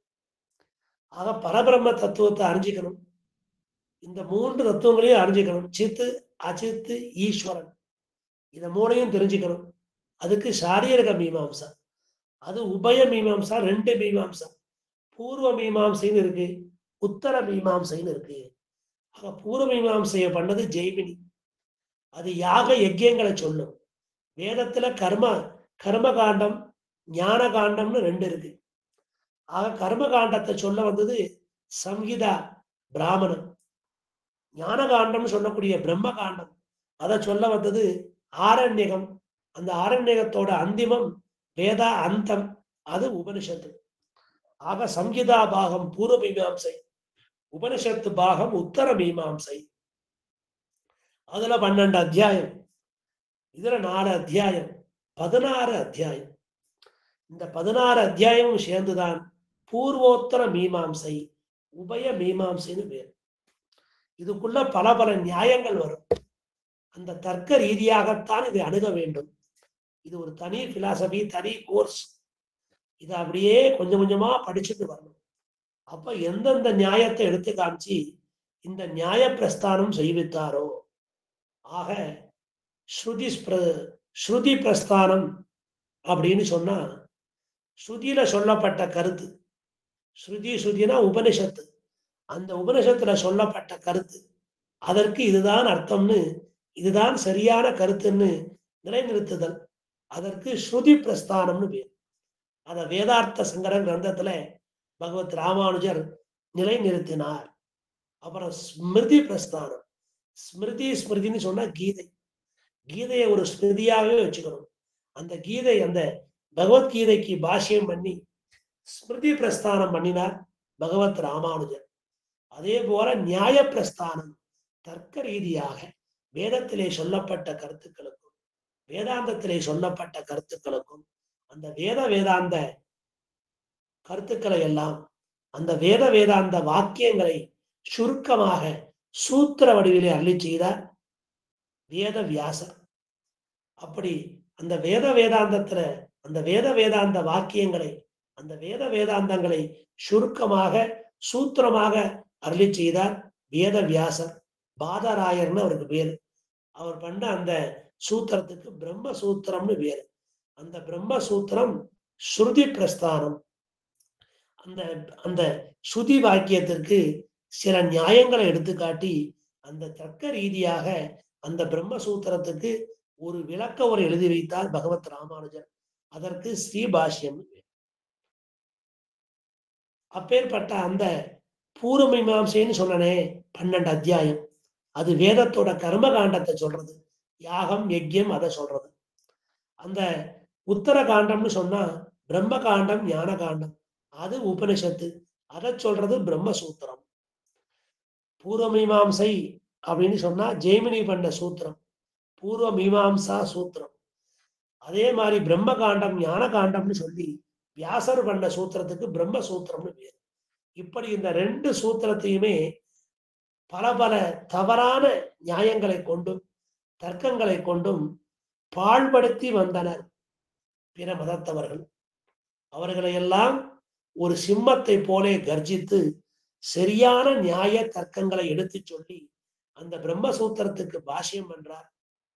ஆக பரபிரம்ம தத்துவத்தை அறிஞ்சிக்கணும். இந்த 3 தத்துவங்களையும் அறிஞ்சிக்கணும். சித்து, அச்சித்து, ஈஸ்வரன், இத 3ஐயும் தெரிஞ்சுக்கணும். அதுக்கு சாரீரக மீமாம்சா. அது உபய மீமாம்சா, 2 மீமாம்சா. பூர்வ மீமாம்சைன்னு இருக்கு, உத்தர மீமாம்சைன்னு இருக்கு. ஆக பூர்வ மீமாம்சையை பண்ணது ஜெய்மினி. அது யாக யஜ்யங்களை சொல்லும். வேதத்துல கர்ம காண்டம், ஞான காண்டம்னு 2 இருக்கு. ஆக கர்ம காண்டத்தை சொல்ல வந்தது சம்ஹிதா பிராமணம். ஞான காண்டம்னு சொல்லக்கூடிய பிரம்ம காண்டம் அதை சொல்ல வந்தது ஆரண்யகம். அந்த ஆரண்யகத்தோட அந்திமம் வேதா அந்தம், அது உபனிஷத்து. ஆக சம்ஹிதா பாகம் பூர்வ மீமாம்சை, உபனிஷத்து பாகம் உத்தர மீமாம்சை. அதுல 12 அத்தியாயம், இதுல 4 அத்தியாயம், 16 அத்தியாயம். இந்த 16 அத்தியாயமும் சேர்ந்துதான் பூர்வோத்தர மீமாம்சை, உபய மீமாம்சைன்னு பேர். இதுக்குள்ள பல நியாயங்கள் வரும். அந்த தர்க்க ரீதியாகத்தான் இதை அணுக வேண்டும். இது ஒரு தனி பிலாசபி, தனி கோர்ஸ். இதை அப்படியே கொஞ்சம் கொஞ்சமா படிச்சுட்டு வரணும். அப்ப எந்தெந்த நியாயத்தை எடுத்து காமிச்சு இந்த நியாய பிரஸ்தானம் செய்வித்தாரோ. ஆக ஸ்ருதி பிரஸ்தானம் அப்படின்னு சொன்னா ஸ்ருதியில சொல்லப்பட்ட கருத்து. ஸ்ருதினா உபனிஷத்து. அந்த உபனிஷத்துல சொல்லப்பட்ட கருத்து, அதற்கு இதுதான் அர்த்தம்னு, இதுதான் சரியான கருத்துன்னு நிலைநிறுத்துதல், அதற்கு ஸ்ருதி பிரஸ்தானம்னு பேர். அத வேதார்த்த சங்கர கிரந்தத்துல பகவத் ராமானுஜர் நிலைநிறுத்தினார். அப்புறம் ஸ்மிருதி பிரஸ்தானம். ஸ்மிருதின்னு சொன்னா கீதை. கீதையை ஒரு ஸ்மிருதியாகவே வச்சுக்கணும். அந்த கீதை, அந்த பகவத்கீதைக்கு பாஷ்யம் பண்ணி ஸ்மிருதி பிரஸ்தானம் பண்ணினார் பகவத் ராமானுஜர். அதே போல நியாய பிரஸ்தானம், தர்க்க ரீதியாக வேதத்திலே சொல்லப்பட்ட கருத்துக்களுக்கும் வேதாந்தத்திலே சொல்லப்பட்ட கருத்துக்களுக்கும் அந்த வேதாந்த கருத்துக்களை எல்லாம், அந்த வேதாந்த வாக்கியங்களை சுருக்கமாக சூத்திர வடிவிலே அள்ளி செய்தார் வேத வியாசர். அப்படி அந்த வேதாந்தத்துல அந்த வேதாந்த வாக்கியங்களை, அந்த வேதாந்தங்களை சுருக்கமாக சூத்திரமாக அருளி செய்தார் வேத வியாசர். பாதராயர்னு அவருக்கு பேரு. அவர் பண்ண அந்த சூத்திரத்துக்கு பிரம்ம சூத்திரம்னு பேரு. அந்த பிரம்ம சூத்திரம் ஸ்ருதி பிரஸ்தானம். அந்த ஸ்ருதி வாக்கியத்திற்கு சில நியாயங்களை எடுத்துக்காட்டி அந்த தர்க்க ரீதியாக அந்த பிரம்ம சூத்திரத்துக்கு ஒரு விளக்க உரை எழுதி வைத்தார் பகவத் ராமானுஜர். அதற்கு ஸ்ரீபாஷ்யம். அப்பேற்பட்ட அந்த பூர்வ மீமாம்சைன்னு சொன்னனே 12 அத்தியாயம், அது வேதத்தோட கர்ம காண்டத்தை சொல்றது, யாகம் யஜ்யம் அதை சொல்றது. அந்த உத்தர காண்டம்னு சொன்னா பிரம்ம காண்டம், ஞான காண்டம், அது உபனிஷத்து, அதை சொல்றது பிரம்மசூத்திரம். பூர்வ மீமாம்சை அப்படின்னு சொன்னா ஜெய்மினி பண்ண சூத்திரம், பூர்வ மீமாம்சா சூத்திரம். அதே மாதிரி பிரம்ம காண்டம், ஞான காண்டம்னு சொல்லி வியாசர் பண்ண சூத்திரத்துக்கு பிரம்ம சூத்திரம்னு பேர். இப்படி இந்த 2 சூத்திரத்தையுமே பல தவறான நியாயங்களை கொண்டும் தர்க்கங்களை கொண்டும் பாழ்படுத்தி வந்தனர் பிற மதத்தவர்கள். அவர்களை எல்லாம் ஒரு சிம்மத்தை போலே கர்ஜித்து சரியான நியாய தர்க்கங்களை எடுத்து சொல்லி அந்த பிரம்மசூத்திரத்துக்கு பாஷ்யம் பண்றார்.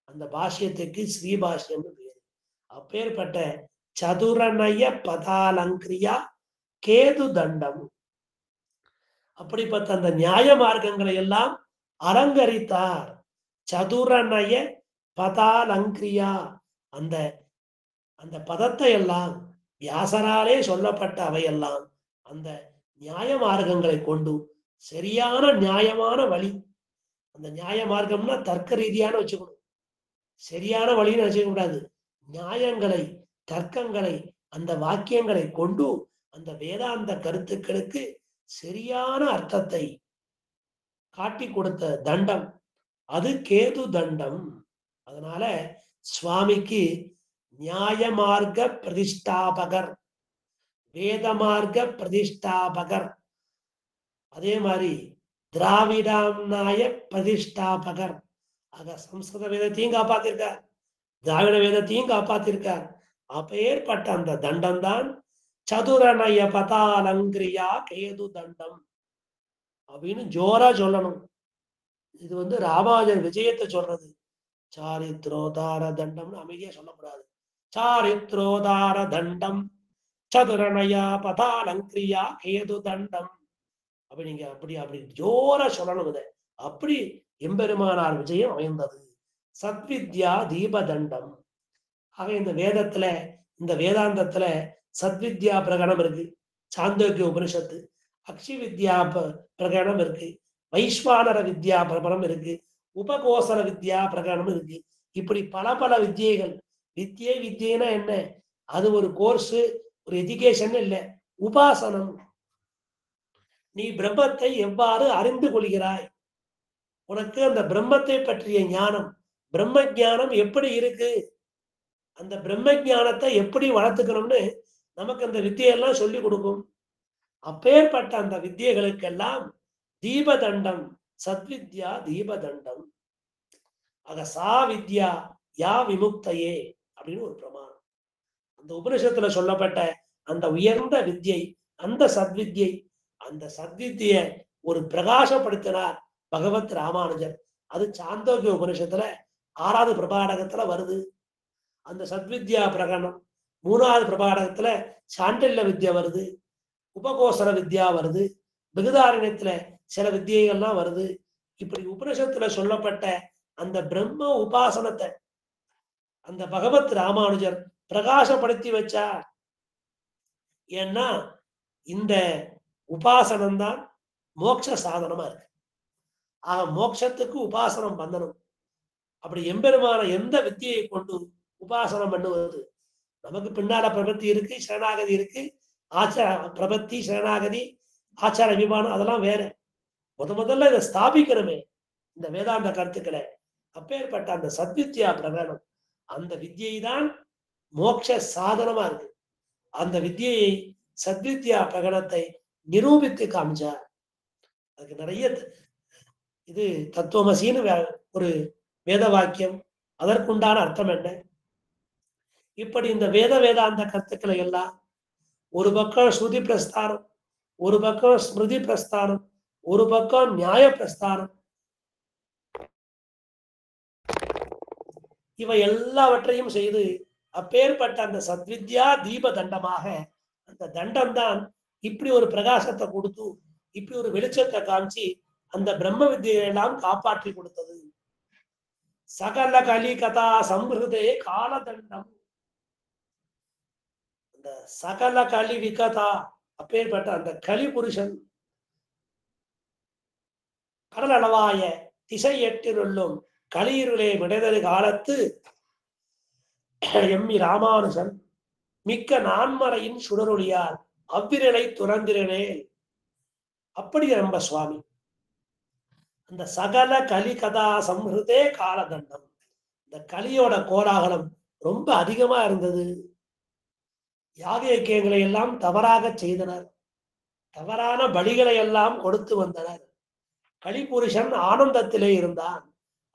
அந்த பாஷ்யத்துக்கு ஸ்ரீபாஷ்யம் பேரு. அப்பேற்பட்ட சதுரநய பதாலங்கிரியா கேது தண்டம். அப்படிப்பட்ட அந்த நியாய மார்க்கங்களை எல்லாம் அலங்கரித்தார். சதுரநய பதாலங்கிரியா, அந்த பதத்தை எல்லாம் வியாசராலே சொல்லப்பட்ட அவையெல்லாம் அந்த நியாய மார்க்கங்களை கொண்டு சரியான நியாயமான வழி. அந்த நியாய மார்க்கம்னா தர்க்க ரீதியான வச்சுக்கணும். சரியான வழின்னு வச்சுக்க கூடாது. நியாயங்களை, தர்க்கங்களை, அந்த வாக்கியங்களை கொண்டு அந்த வேதாந்த கருத்துக்களுக்கு சரியான அர்த்தத்தை காட்டி கொடுத்த தண்டம் அது கேது தண்டம். அதனால சுவாமிக்கு நியாய மார்க்க பிரதிஷ்டாபகர், வேத மார்க்க பிரதிஷ்டாபகர், அதே மாதிரி திராவிடாம்நாய பிரதிஷ்டாபகர். ஆக சம்ஸ்கிருத வேதத்தையும் காப்பாத்திருக்கார், திராவிட வேதத்தையும் காப்பாத்திருக்கார். அப்பேற்பட்ட அந்த தண்டம் தான் சதுரநய பதாலங்கிரியா கேது தண்டம் அப்படின்னு ஜோரா சொல்லணும். இது ராமானுஜர் விஜயத்தை சொல்றது. சாரித்ரோதார தண்டம்னு அமைதியா சொல்லக்கூடாது. சாரித்ரோதார தண்டம் சதுரநயா பதாலங்கிரியா கேது தண்டம் அப்படி நீங்க அப்படி ஜோரா சொல்லணும். இதை அப்படி எம்பெருமானார் விஜயம் அமைந்தது. சத்வித்யா தீபதண்டம். ஆக இந்த வேதத்துல, இந்த வேதாந்தத்துல சத்வித்யா பிரகடனம் இருக்கு, சாந்தோக்கிய உபனிஷத்து. அக்ஷி வித்யா பிரகடனம் இருக்கு, வைஸ்வானர வித்யா பிரகடனம் இருக்கு, உபகோசல வித்யா பிரகடனம் இருக்கு. இப்படி பல பல வித்தியைகள். வித்தியைனா என்ன? அது ஒரு கோர்ஸ், ஒரு எஜுகேஷன் இல்லை, உபாசனம். நீ பிரம்மத்தை எவ்வாறு அறிந்து கொள்கிறாய், உனக்கு அந்த பிரம்மத்தை பற்றிய ஞானம், பிரம்ம ஞானம் எப்படி இருக்கு, அந்த பிரம்ம ஞானத்தை எப்படி வளர்த்துக்கணும்னு நமக்கு அந்த வித்தியெல்லாம் சொல்லி கொடுக்கும். அப்பேற்பட்ட அந்த வித்தியைகளுக்கெல்லாம் தீபதண்டம், சத்வித்யா தீபதண்டம். ஆக சா வித்யா யா விமுக்தையே அப்படின்னு ஒரு பிரமாணம். அந்த உபனிஷத்துல சொல்லப்பட்ட அந்த உயர்ந்த வித்யை, அந்த சத்வித்யை, அந்த சத்வித்தியை ஒரு பிரகாசப்படுத்தினார் பகவத் ராமானுஜர். அது சாந்தோக்கிய உபனிஷத்துல 6வது பிரபாடகத்துல வருது. அந்த சத்வித்யா பிரகடனம் 3வது பிரபாடகத்துல சாண்டல்ய வித்யா வருது, உபகோசர வித்யா வருது, பிருகதாரண்யத்துல சில வித்தியைகள்லாம் வருது. இப்படி உபனிஷத்துல சொல்லப்பட்ட அந்த பிரம்ம உபாசனத்தை அந்த பகவத் ராமானுஜர் பிரகாசப்படுத்தி வச்சார். ஏன்னா இந்த உபாசனம் தான் மோட்ச சாதனமா இருக்கு. ஆக மோட்சத்துக்கு உபாசனம் பண்ணணும். அப்படி எம்பெருமான எந்த வித்தியை கொண்டு உபாசனம் பண்ணுவது? நமக்கு பின்னால பிரபத்தி இருக்கு, சரணாகதி இருக்கு. ஆச்சார பிரபத்தி, சரணாகதி, ஆச்சார அபிமானம் அதெல்லாம் வேற. முதல்ல இதை ஸ்தாபிக்கணுமே இந்த வேதாந்த கருத்துக்களை. அப்பேற்பட்ட அந்த சத்வித்யா பிரகடனம், அந்த வித்தியை தான் மோட்ச சாதனமா இருக்கு. அந்த வித்தியை சத்வித்யா பிரகடனத்தை நிரூபித்து காமிச்சார். அதுக்கு நிறைய இது தத்துவமசின்னு ஒரு வேத வாக்கியம், அதற்குண்டான அர்த்தம் என்ன? இப்படி இந்த வேதாந்த கருத்துக்களை எல்லாம் ஒரு பக்கம் ஸ்ருதி பிரஸ்தானம், ஒரு பக்கம் ஸ்மிருதி பிரஸ்தானம், ஒரு பக்கம் நியாய பிரஸ்தானம், இவை எல்லாவற்றையும் செய்து அப்பேற்பட்ட அந்த சத்வித்யா தீப தண்டமாக அந்த தண்டம் தான் இப்படி ஒரு பிரகாசத்தை கொடுத்து, இப்படி ஒரு வெளிச்சத்தை காமிச்சு அந்த பிரம்ம வித்தியை எல்லாம் காப்பாற்றி கொடுத்தது. சகல கலி கதா சம்பிருதே காலதண்டம். அந்த சகல கலி விகதா, அப்பேற்பட்ட அந்த கலி புருஷன் கடல் அளவாய திசை எட்டினுள்ளும் களியிருளே விடைதல் காலத்து எம்மி ராமானுஜன் மிக்க நான்மறையின் சுடரொளியால் அவ்விரலை துறந்திரனே. அப்படி நம்ம சுவாமி அந்த சகல கலி கதா சம்ஹிருதே காலதண்டம். இந்த கலியோட கோலாகலம் ரொம்ப அதிகமா இருந்தது. யாக இயக்கியங்களை எல்லாம் தவறாக செய்தனர், தவறான பலிகளை எல்லாம் கொடுத்து வந்தனர். கலிபுருஷன் ஆனந்தத்திலே இருந்தான்.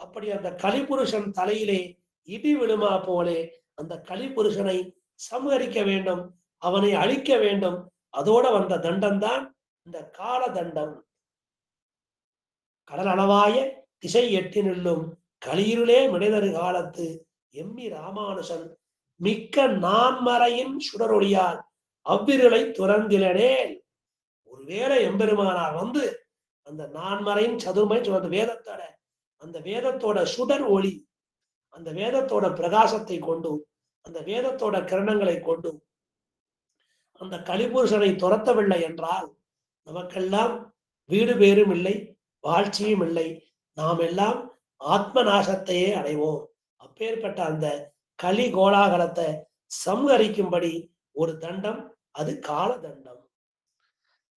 அப்படி அந்த கலிபுருஷன் தலையிலே இடி விழுமா போலே அந்த கலிபுருஷனை சம்ஹரிக்க வேண்டும், அவனை அழிக்க வேண்டும். அதோட வந்த தண்டம் தான் இந்த கால தண்டம். கடல் அளவாய திசை எட்டினுள்ளும் களியிருளே மிடைதரு காலத்து எம்மி ராமானுஜன் மிக்க நான்மறையின் சுடரொளியால் அவ்விரலை துறந்திலனே. ஒருவேளை எம்பெருமானார் அந்த நான்மறையின் சதுர்மை சொன்ன வேதத்தோட, அந்த வேதத்தோட சுடர் ஒளி, அந்த வேதத்தோட பிரகாசத்தை கொண்டு, அந்த வேதத்தோட கிரணங்களை கொண்டு அந்த கலிபுருஷனை துரத்தவில்லை என்றால் நமக்கெல்லாம் வீடு பேரும் இல்லை, வாழ்ச்சியும் இல்லை, நாம் எல்லாம் ஆத்ம நாசத்தையே அடைவோம். அப்பேற்பட்ட அந்த கலி கோலாகலத்தை சம்ஹரிக்கும்படி ஒரு தண்டம், அது கால தண்டம்.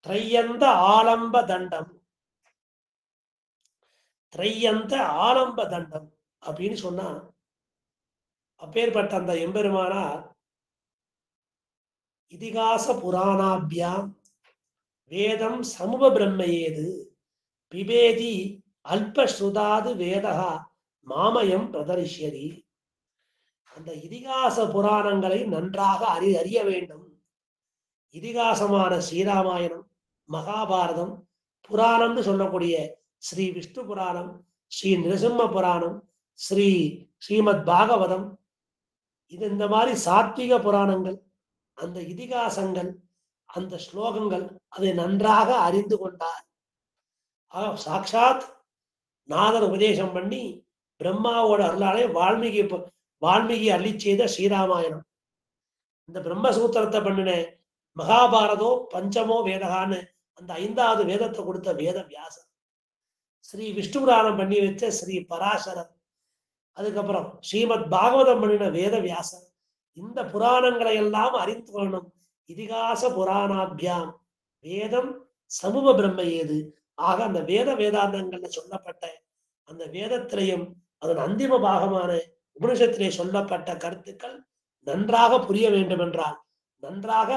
திரையந்த ஆலம்ப தண்டம், திரையந்த ஆலம்ப தண்டம் அப்படின்னு சொன்னா, அப்பேற்பட்ட அந்த எம்பெருமானார் இதிகாச புராணாபியாம் வேதம் சமூக பிரம்மையேது பிபேதி அல்பஸ்ருதாது வேதகா மாமயம் பிரதரிஷ்யதி. அந்த இதிகாச புராணங்களை நன்றாக அறிய வேண்டும். இதிகாசமான ஸ்ரீராமாயணம், மகாபாரதம், புராணம்னு சொல்லக்கூடிய ஸ்ரீ விஷ்ணு புராணம், ஸ்ரீ நிருசிம்ம புராணம், ஸ்ரீமத் பாகவதம், இது இந்த மாதிரி சாத்விக புராணங்கள், அந்த இதிகாசங்கள், அந்த ஸ்லோகங்கள் அதை நன்றாக அறிந்து கொண்டார். சாட்சாத் நாதர் உபதேசம் பண்ணி பிரம்மாவோட அருளாலே வால்மீகி அள்ளி செய்த ஸ்ரீராமாயணம். இந்த பிரம்மசூத்திரத்தை பண்ணின மகாபாரதோ பஞ்சமோ வேதகான்னு அந்த 5வது வேதத்தை கொடுத்த வேத வியாசர். ஸ்ரீ விஷ்ணு புராணம் பண்ணி வச்ச ஸ்ரீ பராசரர். அதுக்கப்புறம் ஸ்ரீமத் பாகவதம் பண்ணின வேத வியாசர். இந்த புராணங்களை எல்லாம் அறிந்து கொள்ளணும். இதிகாச புராணாபியாம் வேதம் சமூக பிரம்மையேது. ஆக அந்த வேதாந்தங்கள்ல சொல்லப்பட்ட அந்த வேதத்திலையும் அதன் அந்திம பாகமான உபனிஷத்திலே சொல்லப்பட்ட கருத்துக்கள் நன்றாக புரிய வேண்டும் என்றால், நன்றாக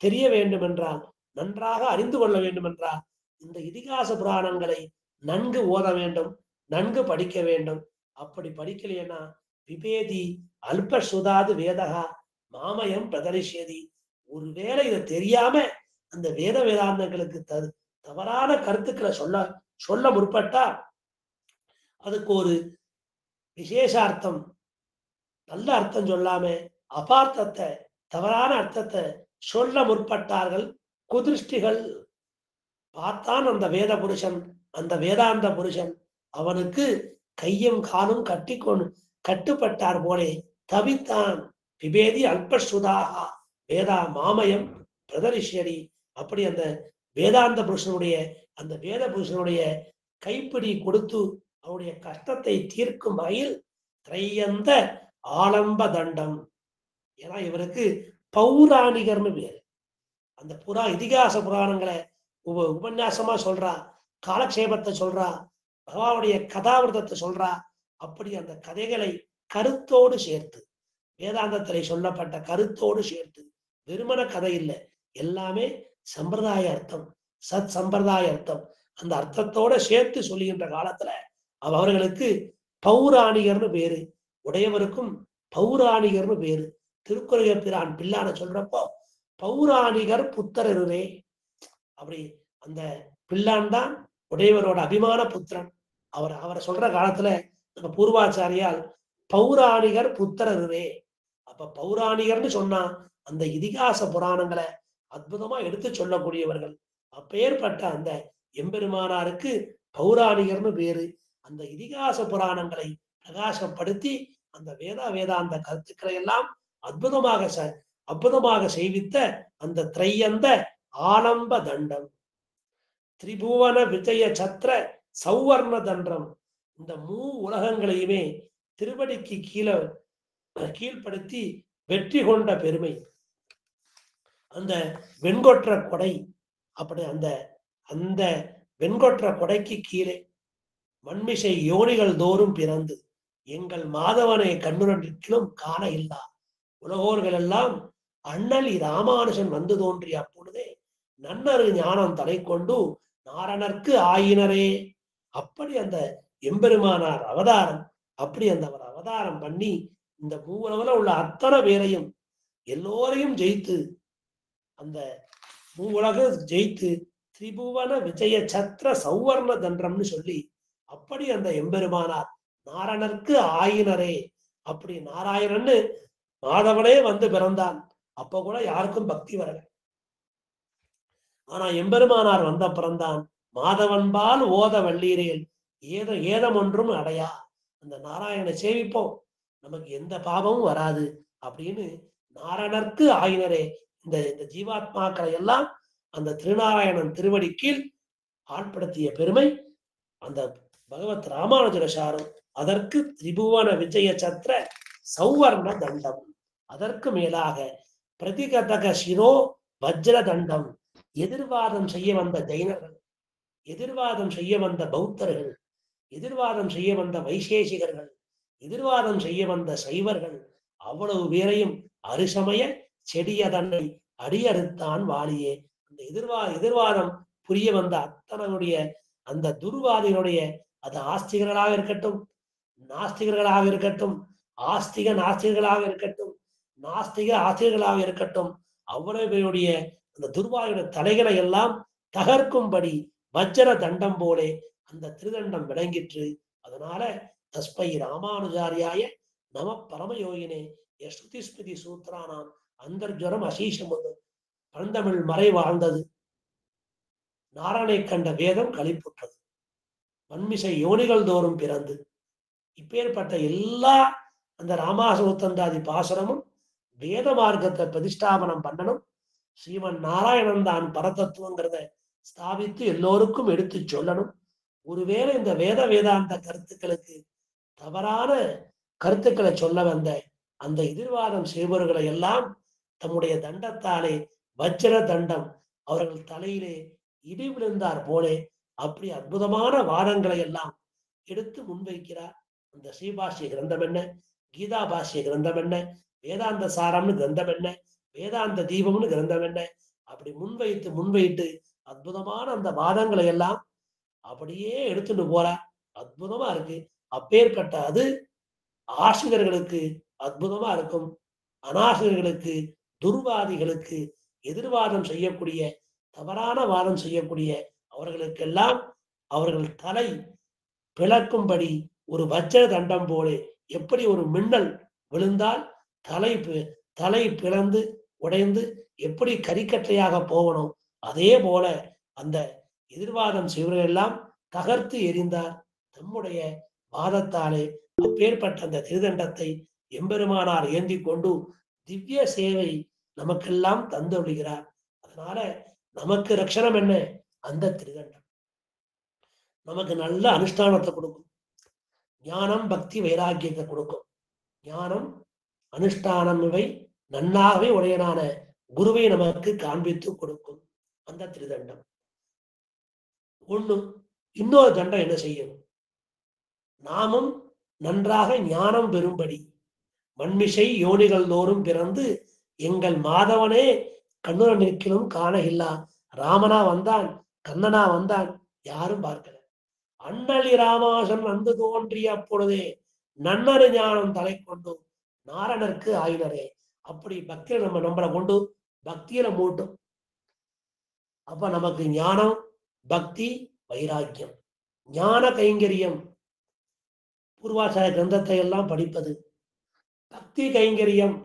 தெரிய வேண்டும் என்றால், நன்றாக அறிந்து கொள்ள வேண்டும் என்றால் இந்த இதிகாச புராணங்களை நன்கு ஓத வேண்டும், நன்கு படிக்க வேண்டும். அப்படி படிக்கலைன்னா விபேதி அல்பஸ்ருதாது வேதகா மாமயம் பிரதரிஷ்யதி. ஒருவேளை இதை தெரியாம அந்த வேதாந்தங்களுக்கு தவறான கருத்துக்களை சொல்ல முற்பட்டா அதுக்கு ஒரு விசேஷ அர்த்தம், நல்ல அர்த்தம் சொல்லாம அபார்த்தத்தை, தவறான அர்த்தத்தை சொல்ல முற்பட்டார்கள் குதிருஷ்டிகள். பார்த்தான் அந்த வேத புருஷன், அந்த வேதாந்த புருஷன், அவனுக்கு கையும் காலும் கட்டுப்பட்டார் போலே தவித்தான். விபேதி அல்பஸ்ருதாகா வேதா மாமயம் பிரதரிஷ்யதி. அப்படி அந்த வேதாந்த புருஷனுடைய, அந்த வேத புருஷனுடைய கைப்பிடி கொடுத்து அவருடைய கஷ்டத்தை தீர்க்கும் வகையில் திரையந்த ஆலம்ப தண்டம். ஏன்னா இவருக்கு பௌராணிகர்னு பேரு. அந்த இதிகாச புராணங்களை உபன்யாசமா சொல்றா, காலக்ஷேபத்தை சொல்றா, பகவானுடைய கதாவிரதத்தை சொல்றா. அப்படி அந்த கதைகளை கருத்தோடு சேர்த்து, வேதாந்தத்திலே சொல்லப்பட்ட கருத்தோடு சேர்த்து, வெறுமன கதை இல்லை, எல்லாமே சம்பிரதாய அர்த்தம், சத் சம்பிரதாய அர்த்தம், அந்த அர்த்தத்தோட சேர்த்து சொல்லுகின்ற காலத்துல அவர்களுக்கு பௌராணிகர்னு பேரு. உடையவருக்கும் பௌராணிகர்னு பேரு. திருக்குறள் பிரான் பிள்ளான சொல்றப்போ பௌராணிகர் புத்தரருவே. அப்படி அந்த பிள்ளான் தான் உடையவரோட அபிமான புத்திரன். அவரை சொல்ற காலத்துல நம்ம பூர்வாச்சாரியால் பௌராணிகர் புத்தரருவே. அப்ப பௌராணிகர்னு சொன்னா அந்த இதிகாச புராணங்களை அற்புதமா எடுத்து சொல்லக்கூடியவர்கள். அப்பேற்பட்ட அந்த எம்பெருமானாருக்கு பௌராணிகர்னு பேரு. அந்த இதிகாச புராணங்களை பிரகாசப்படுத்தி அந்த வேதாந்த கருத்துக்களை எல்லாம் அற்புதமாக செய்வித்த அந்த திரையந்த ஆலம்ப தண்டம், திரிபுவன விஜய சத்திர சௌவர்ண தண்டம். இந்த உலகங்களையுமே திருவடிக்கு கீழ்ப்படுத்தி வெற்றி கொண்ட பெருமை அந்த வெண்கொற்ற கொடை. அப்படி அந்த வெண்கொற்ற கொடைக்கு கீழே மண்மிசை யோனிகள் தோறும் பிறந்து எங்கள் மாதவனை கண்ணுரண்டிலும் காண இல்லா உலகோர்கள் எல்லாம் அண்ணலி ராமானுஜன் வந்து தோன்றிய அப்பொழுதே நன்னரு ஞானம் தலை கொண்டு நாரணர்க்கு ஆயினரே. அப்படி அந்த எம்பெருமானார் அவதாரம், அப்படி அவர் அவதாரம் பண்ணி இந்த மூவுலகில் உள்ள அத்தனை பேரையும் எல்லோரையும் ஜெயித்து, அந்த மூவுலக ஜெயித்து திரிபுவன விஜய சத்திர சௌவர்ண தண்டம்னு சொல்லி, அப்படி அந்த எம்பெருமானார் நாரணர்க்கு ஆயினரே. அப்படி நாராயணன்னு மாதவனே வந்து பிறந்தான். அப்ப கூட யாருக்கும் பக்தி வரல. ஆனா எம்பெருமானார் வந்த பிறந்தான். மாதவன்பால் ஓத வள்ளீரேல் ஏதம் ஒன்றும் அடையா. அந்த நாராயணனை சேவிப்போம், நமக்கு எந்த பாவமும் வராது அப்படின்னு நாரணர்க்கு ஆயினரே. இந்த ஜீவாத்மாக்களை எல்லாம் அந்த திருநாராயணன் திருவடி கீழ் ஆட்படுத்திய பெருமை அந்த பகவத் ராமானுஜர சாரம். அதற்கு திரிபுவன விஜய சத்திர சௌவர்ண தண்டம். அதற்கு மேலாக பிரதிகதக சிரோ வஜ்ர தண்டம். எதிர்வாதம் செய்ய வந்த ஜைனர்கள், எதிர்வாதம் செய்ய வந்த பௌத்தர்கள், எதிர்வாதம் செய்ய வந்த வைசேஷிகர்கள், எதிர்வாதம் செய்ய வந்த சைவர்கள் அவ்வளவு பேரையும் அரிசமய செடியதன்னை அடியறுத்தான் வாலியே. அந்த எதிர்வாதம் புரிய வந்த அத்தனையுடைய அந்த துர்வாதிகளுடைய, அது ஆஸ்திகர்களாக இருக்கட்டும், நாஸ்திகர்களாக இருக்கட்டும், ஆஸ்திக நாஸ்திகர்களாக இருக்கட்டும், நாஸ்திக ஆஸ்திகர்களாக இருக்கட்டும், அவ்வளவு பேருடைய அந்த துர்வாதியுடைய தலைகளை எல்லாம் தகர்க்கும்படி வஜ்ர தண்டம் போலே அந்த திருதண்டம் விளங்கிற்று. அதனால தஸ்மை ராமானுஜாரியாய நம பரமயோகினே ஸ்ருதி ஸ்மிருதி சூத்ரானாம் அந்தர்ஜரம் அசீஷமுது. பழந்தமிழ் மறை வாழ்ந்தது, நாரணை கண்ட வேதம் களிப்புற்றது, வன்மிசை யோனிகள் தோறும் பிறந்து. இப்பேற்பட்ட எல்லா அந்த ராமாசூத்தந்தாதி பாசுரமும் வேத மார்க்கத்தை பிரதிஷ்டாபனம் பண்ணணும். ஸ்ரீமன் நாராயணன் தான் பரதத்துவங்கிறத ஸ்தாபித்து எல்லோருக்கும் எடுத்து சொல்லணும். ஒருவேளை இந்த வேதாந்த கருத்துக்களுக்கு தவறான கருத்துக்களை சொல்ல வந்த அந்த எதிர்வாதம் செய்பவர்களை எல்லாம் தம்முடைய தண்டத்தாலே வஜ்ர தண்டம் அவர்கள் தலையிலே இடி விழுந்தார் போலே அப்படி அற்புதமான வாதங்களை எல்லாம் எடுத்து முன்வைக்கிறார். அந்த ஸ்ரீபாஷ்ய கிரந்தம் என்ன, கீதா பாஷ்ய கிரந்தம் என்ன, வேதாந்த சாரம்னு கிரந்தம் என்ன, வேதாந்த தீபம்னு கிரந்தம் என்ன, அப்படி முன்வைத்து அற்புதமான அந்த வாதங்களை எல்லாம் அப்படியே எடுத்துட்டு போறார். அற்புதமா இருக்கு. அப்பேற்பட்ட அது ஆசிரியர்களுக்கு அற்புதமா இருக்கும். அனாசிரியர்களுக்கு, துர்வாதிகளுக்கு, எதிர்வாதம் செய்யக்கூடிய, தவறான வாதம் செய்யக்கூடிய அவர்களுக்கெல்லாம் அவர்கள் தலை பிளக்கும்படி ஒரு வஜ்ர தண்டம் போலே, எப்படி ஒரு மின்னல் விழுந்தால் தலை பிளந்து உடைந்து எப்படி கரிக்கட்டையாக போகணும், அதே போல அந்த எதிர்வாதம் செய்வர்களெல்லாம் தகர்த்து எறிந்தார் தம்முடைய வாதத்தாலே. அப்பேற்பட்ட அந்த திருதண்டத்தை எம்பெருமானார் ஏந்தி கொண்டு திவ்ய சேவை நமக்கெல்லாம் தந்துள்ளார். அதனால நமக்கு ரட்சணம் என்ன? அந்த திருதண்டம் நமக்கு நல்ல அனுஷ்டானத்தை கொடுக்கும். ஞானம் பக்தி வைராக்கியத்தை கொடுக்கும். ஞானம் அனுஷ்டானம் இவை நன்னாகவே உடையனான குருவை நமக்கு காண்பித்து கொடுக்கும் அந்த திருதண்டம். ஒண்ணு. இன்னொரு தண்டம் என்ன செய்யும்? நாமும் நன்றாக ஞானம் பெறும்படி மண்மிசை யோனிகள் தோறும் பிறந்து எங்கள் மாதவனே கண்ணுர நிற்கிலும் காண இல்லா ராமனா வந்தான், கண்ணனா வந்தான், யாரும் பார்க்கல. அண்ணலி ராமாசன் வந்து தோன்றிய அப்பொழுதே நன்னரு ஞானம் தலை கொண்டு நாரணருக்கு ஆயினரே. அப்படி பக்தியில நம்மளை கொண்டு பக்தியில மூட்டும். அப்ப நமக்கு ஞானம், பக்தி, வைராக்கியம், ஞான கைங்கரியம், பூர்வாச்சார கிரந்தத்தை எல்லாம் படிப்பது, பக்தி கைங்கரியம்,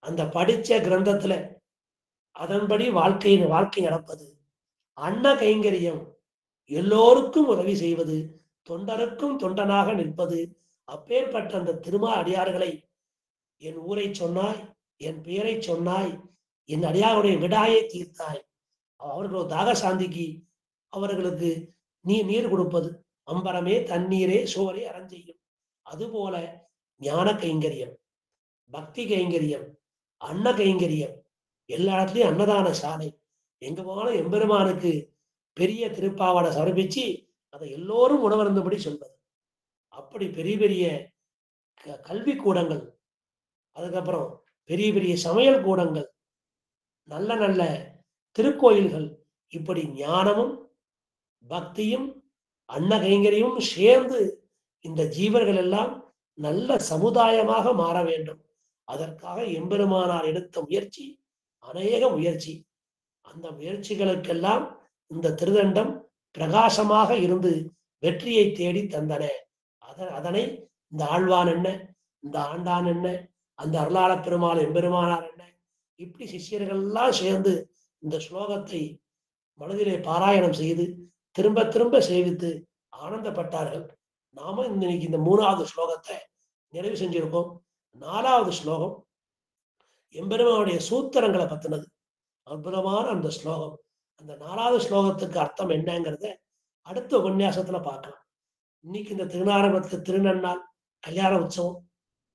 அந்த படிச்ச கிரந்தத்துல அதன்படி வாழ்க்கை நடப்பது, அன்ன கைங்கரியம், எல்லோருக்கும் உதவி செய்வது, தொண்டருக்கும் தொண்டனாக நிற்பது. அப்பேற்பட்ட அந்த திருமா அடியார்களை என் ஊரை சொன்னாய், என் பெயரை சொன்னாய், என் அடியாருடைய விடாயை தீர்த்தாய், அவர்களோட தாக சாந்திக்கு அவர்களுக்கு நீர் கொடுப்பது, அம்பரமே தண்ணீரே சோரை அறஞ்செய்யும். அதுபோல ஞான கைங்கரியம், பக்தி கைங்கரியம், அன்ன கைங்கரியம், எல்லா இடத்துலயும் அன்னதான சாலை. எங்க போனாலும் எம்பெருமானுக்கு பெரிய திருப்பாவாடை சமர்ப்பிச்சு அதை எல்லோரும் உணவருந்தபடி சொல்வது. அப்படி பெரிய பெரிய கல்வி கூடங்கள், அதுக்கப்புறம் பெரிய பெரிய சமையல் கூடங்கள், நல்ல நல்ல திருக்கோயில்கள், இப்படி ஞானமும் பக்தியும் அன்ன கைங்கரியமும் சேர்ந்து இந்த ஜீவர்கள் எல்லாம் நல்ல சமுதாயமாக மாற வேண்டும். அதற்காக எம்பெருமானார் எடுத்த முயற்சி அநேக முயற்சி. அந்த முயற்சிகளுக்கெல்லாம் இந்த திருதண்டம் பிரகாசமாக இருந்து வெற்றியை தேடி தந்தன. அதனை இந்த ஆழ்வான் என்ன, இந்த ஆண்டான் என்ன, அந்த அருளாள பெருமாள் எம்பெருமானார் என்ன, இப்படி சிஷ்யர்கள் எல்லாம் சேர்ந்து இந்த ஸ்லோகத்தை மனதிலே பாராயணம் செய்து திரும்ப திரும்ப சேவித்து ஆனந்தப்பட்டார்கள். நாம இன்னைக்கு இந்த 3வது ஸ்லோகத்தை நிறைவு செஞ்சிருக்கோம். 4வது ஸ்லோகம் எம்பெருமானுடைய சூத்திரங்களை பத்தினது. அற்புதமான அந்த ஸ்லோகம். அந்த 4வது ஸ்லோகத்துக்கு அர்த்தம் என்னங்கிறத அடுத்த உபன்யாசத்துல பார்க்கலாம். இன்னைக்கு இந்த திருநாரம்பத்து திருநன்னாள் கல்யாண உற்சவம்.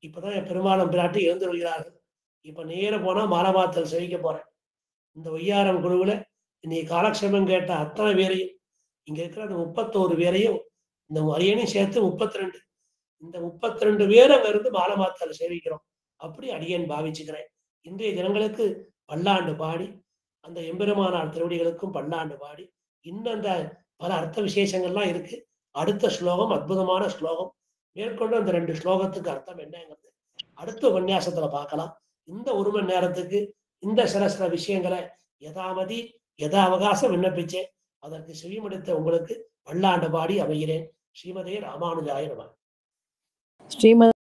இப்பதான் என் பெருமாளும் பிராட்டி எழுந்துள்ளார்கள். இப்ப நேர போனா மாலமாத்தல் சேவிக்க போறேன். இந்த ஒய்யாரம் குழுவுல இன்னைக்கு காலக்ஷேபம் கேட்ட அத்தனை பேரையும், இங்க இருக்கிற அந்த 31 பேரையும், இந்த அரியணையும் சேர்த்து 32, இந்த 32 பேர் அங்க இருந்து மாலமாத்தல் சேவிக்கிறோம். அப்படி அடியேன் பாவிச்சுக்கிறேன். இன்றைய தினங்களுக்கு பல்லாண்டு பாடி, அந்த எம்பெருமானார் திருவடிகளுக்கும் பல்லாண்டு பாடி, இன்னும் அந்த பல அர்த்த விசேஷங்கள்லாம் இருக்கு. அடுத்த ஸ்லோகம் அற்புதமான ஸ்லோகம். மேற்கொண்டு அந்த 2 ஸ்லோகத்துக்கு அர்த்தம் என்னங்கிறது அடுத்த உபன்யாசத்துல பார்க்கலாம். இந்த 1 மணி நேரத்துக்கு இந்த சில விஷயங்களை யதாமதி யதா அவகாசம் விண்ணப்பிச்சேன். அதற்கு செவிமடுத்த உங்களுக்கு பல்லாண்டு பாடி அமைகிறேன். ஸ்ரீமதே ராமானுஜாய நமः. ஸ்ரீமத்